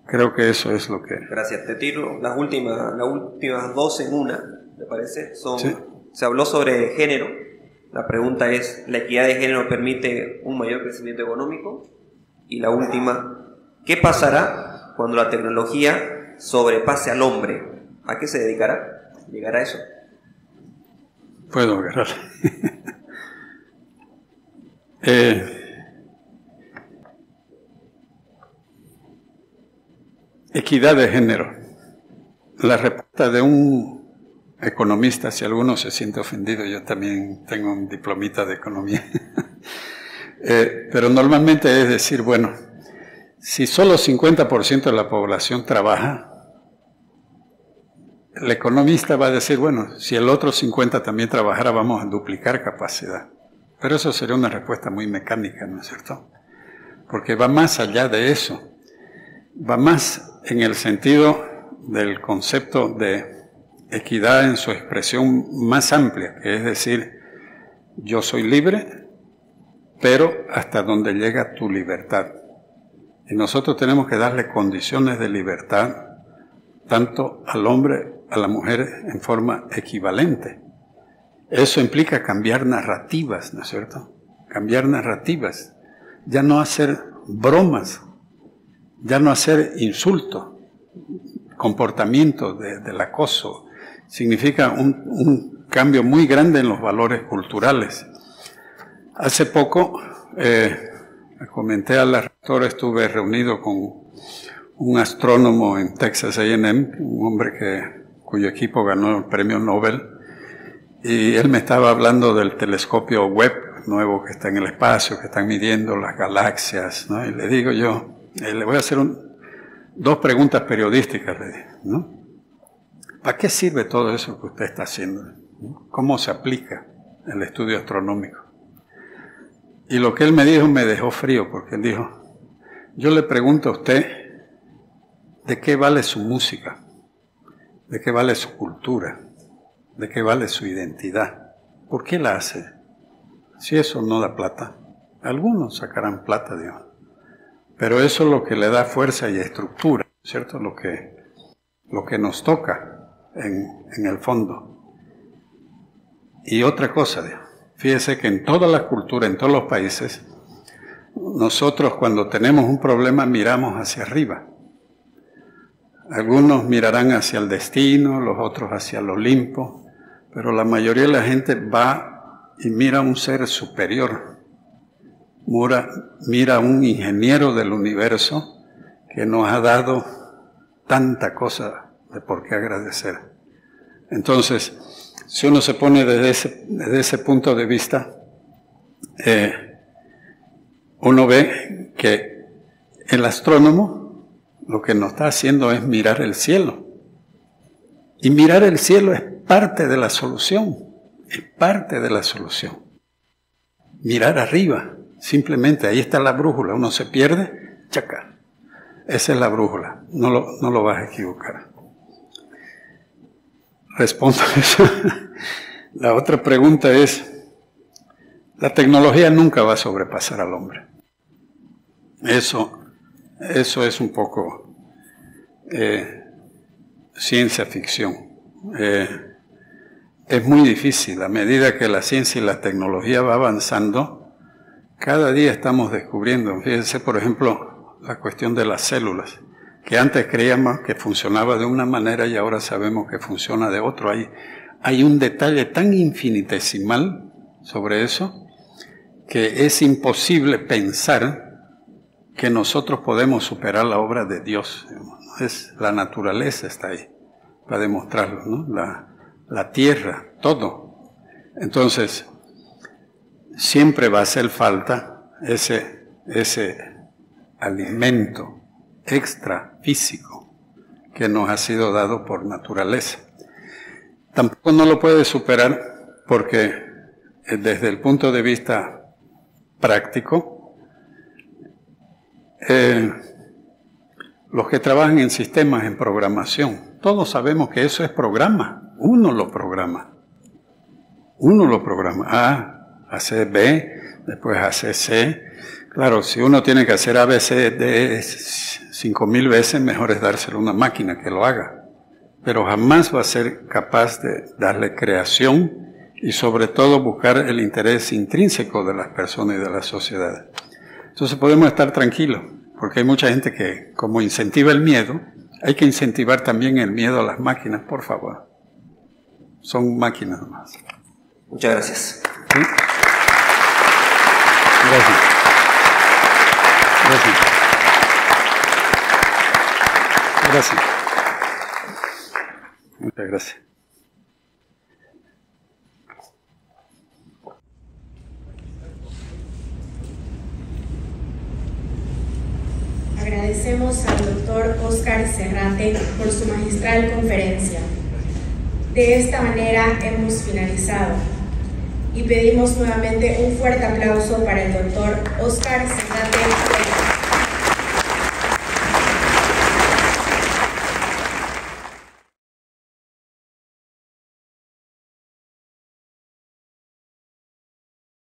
Creo que eso es lo que... Gracias. Te tiro las últimas 2 en una, ¿te parece? Sí. Se habló sobre género. La pregunta es, ¿la equidad de género permite un mayor crecimiento económico? Y la última, ¿qué pasará cuando la tecnología sobrepase al hombre? ¿A qué se dedicará? ¿Llegará a eso? Puedo agarrar. Equidad de género. La respuesta de un economista, si alguno se siente ofendido, yo también tengo un diplomita de economía, pero normalmente es decir, bueno, si solo 50% de la población trabaja, el economista va a decir, bueno, si el otro 50% también trabajara, vamos a duplicar capacidad. Pero eso sería una respuesta muy mecánica, ¿no es cierto? Porque va más allá de eso. Va más en el sentido del concepto de equidad en su expresión más amplia, que es decir, yo soy libre, pero hasta donde llega tu libertad. Y nosotros tenemos que darle condiciones de libertad tanto al hombre, a la mujer en forma equivalente. Eso implica cambiar narrativas, ¿no es cierto? Cambiar narrativas. Ya no hacer bromas, ya no hacer insultos, comportamiento del acoso. Significa un cambio muy grande en los valores culturales. Hace poco, comenté a la rectora, estuve reunido con un astrónomo en Texas A&M, un hombre cuyo equipo ganó el premio Nobel, y él me estaba hablando del telescopio Webb, nuevo que está en el espacio, que están midiendo las galaxias, ¿no? Y le digo yo, le voy a hacer dos preguntas periodísticas, le digo, ¿no? ¿Para qué sirve todo eso que usted está haciendo? ¿No? ¿Cómo se aplica el estudio astronómico? Y lo que él me dijo me dejó frío, porque él dijo, yo le pregunto a usted, ¿de qué vale su música? ¿De qué vale su cultura? ¿De qué vale su identidad? ¿Por qué la hace? Si eso no da plata. Algunos sacarán plata, Dios. Pero eso es lo que le da fuerza y estructura, ¿cierto? Lo que nos toca en el fondo. Y otra cosa, Dios. Fíjese que en todas las culturas, en todos los países, nosotros cuando tenemos un problema miramos hacia arriba. Algunos mirarán hacia el destino, los otros hacia el Olimpo, pero la mayoría de la gente va y mira a un ser superior, mira a un ingeniero del universo que nos ha dado tanta cosa de por qué agradecer. Entonces, si uno se pone desde ese punto de vista, uno ve que el astrónomo lo que nos está haciendo es mirar el cielo. Y mirar el cielo es parte de la solución. Es parte de la solución. Mirar arriba. Simplemente ahí está la brújula. Uno se pierde, chaca. Esa es la brújula. No lo vas a equivocar. Respondo a eso. La otra pregunta es, la tecnología nunca va a sobrepasar al hombre. Eso es un poco ciencia ficción. Es muy difícil. A medida que la ciencia y la tecnología va avanzando, cada día estamos descubriendo. Fíjense, por ejemplo, la cuestión de las células, que antes creíamos que funcionaba de una manera y ahora sabemos que funciona de otro. Hay un detalle tan infinitesimal sobre eso que es imposible pensar que nosotros podemos superar la obra de Dios. La naturaleza está ahí para demostrarlo, ¿no? La tierra, todo. Entonces, siempre va a hacer falta ese alimento extrafísico que nos ha sido dado por naturaleza. Tampoco no lo puede superar porque desde el punto de vista práctico, los que trabajan en sistemas, en programación, todos sabemos que eso es programa. Uno lo programa. A, hace B, después hace C. Claro, si uno tiene que hacer ABC de 5,000 veces, mejor es dárselo a una máquina que lo haga. Pero jamás va a ser capaz de darle creación y sobre todo buscar el interés intrínseco de las personas y de la sociedad. Entonces podemos estar tranquilos, porque hay mucha gente que, como incentiva el miedo, hay que incentivar también el miedo a las máquinas, por favor. Son máquinas nomás. Muchas gracias. ¿Sí? Gracias. Gracias. Gracias. Muchas gracias. Agradecemos al doctor Óscar Serrate por su magistral conferencia. De esta manera hemos finalizado y pedimos nuevamente un fuerte aplauso para el doctor Óscar Serrate.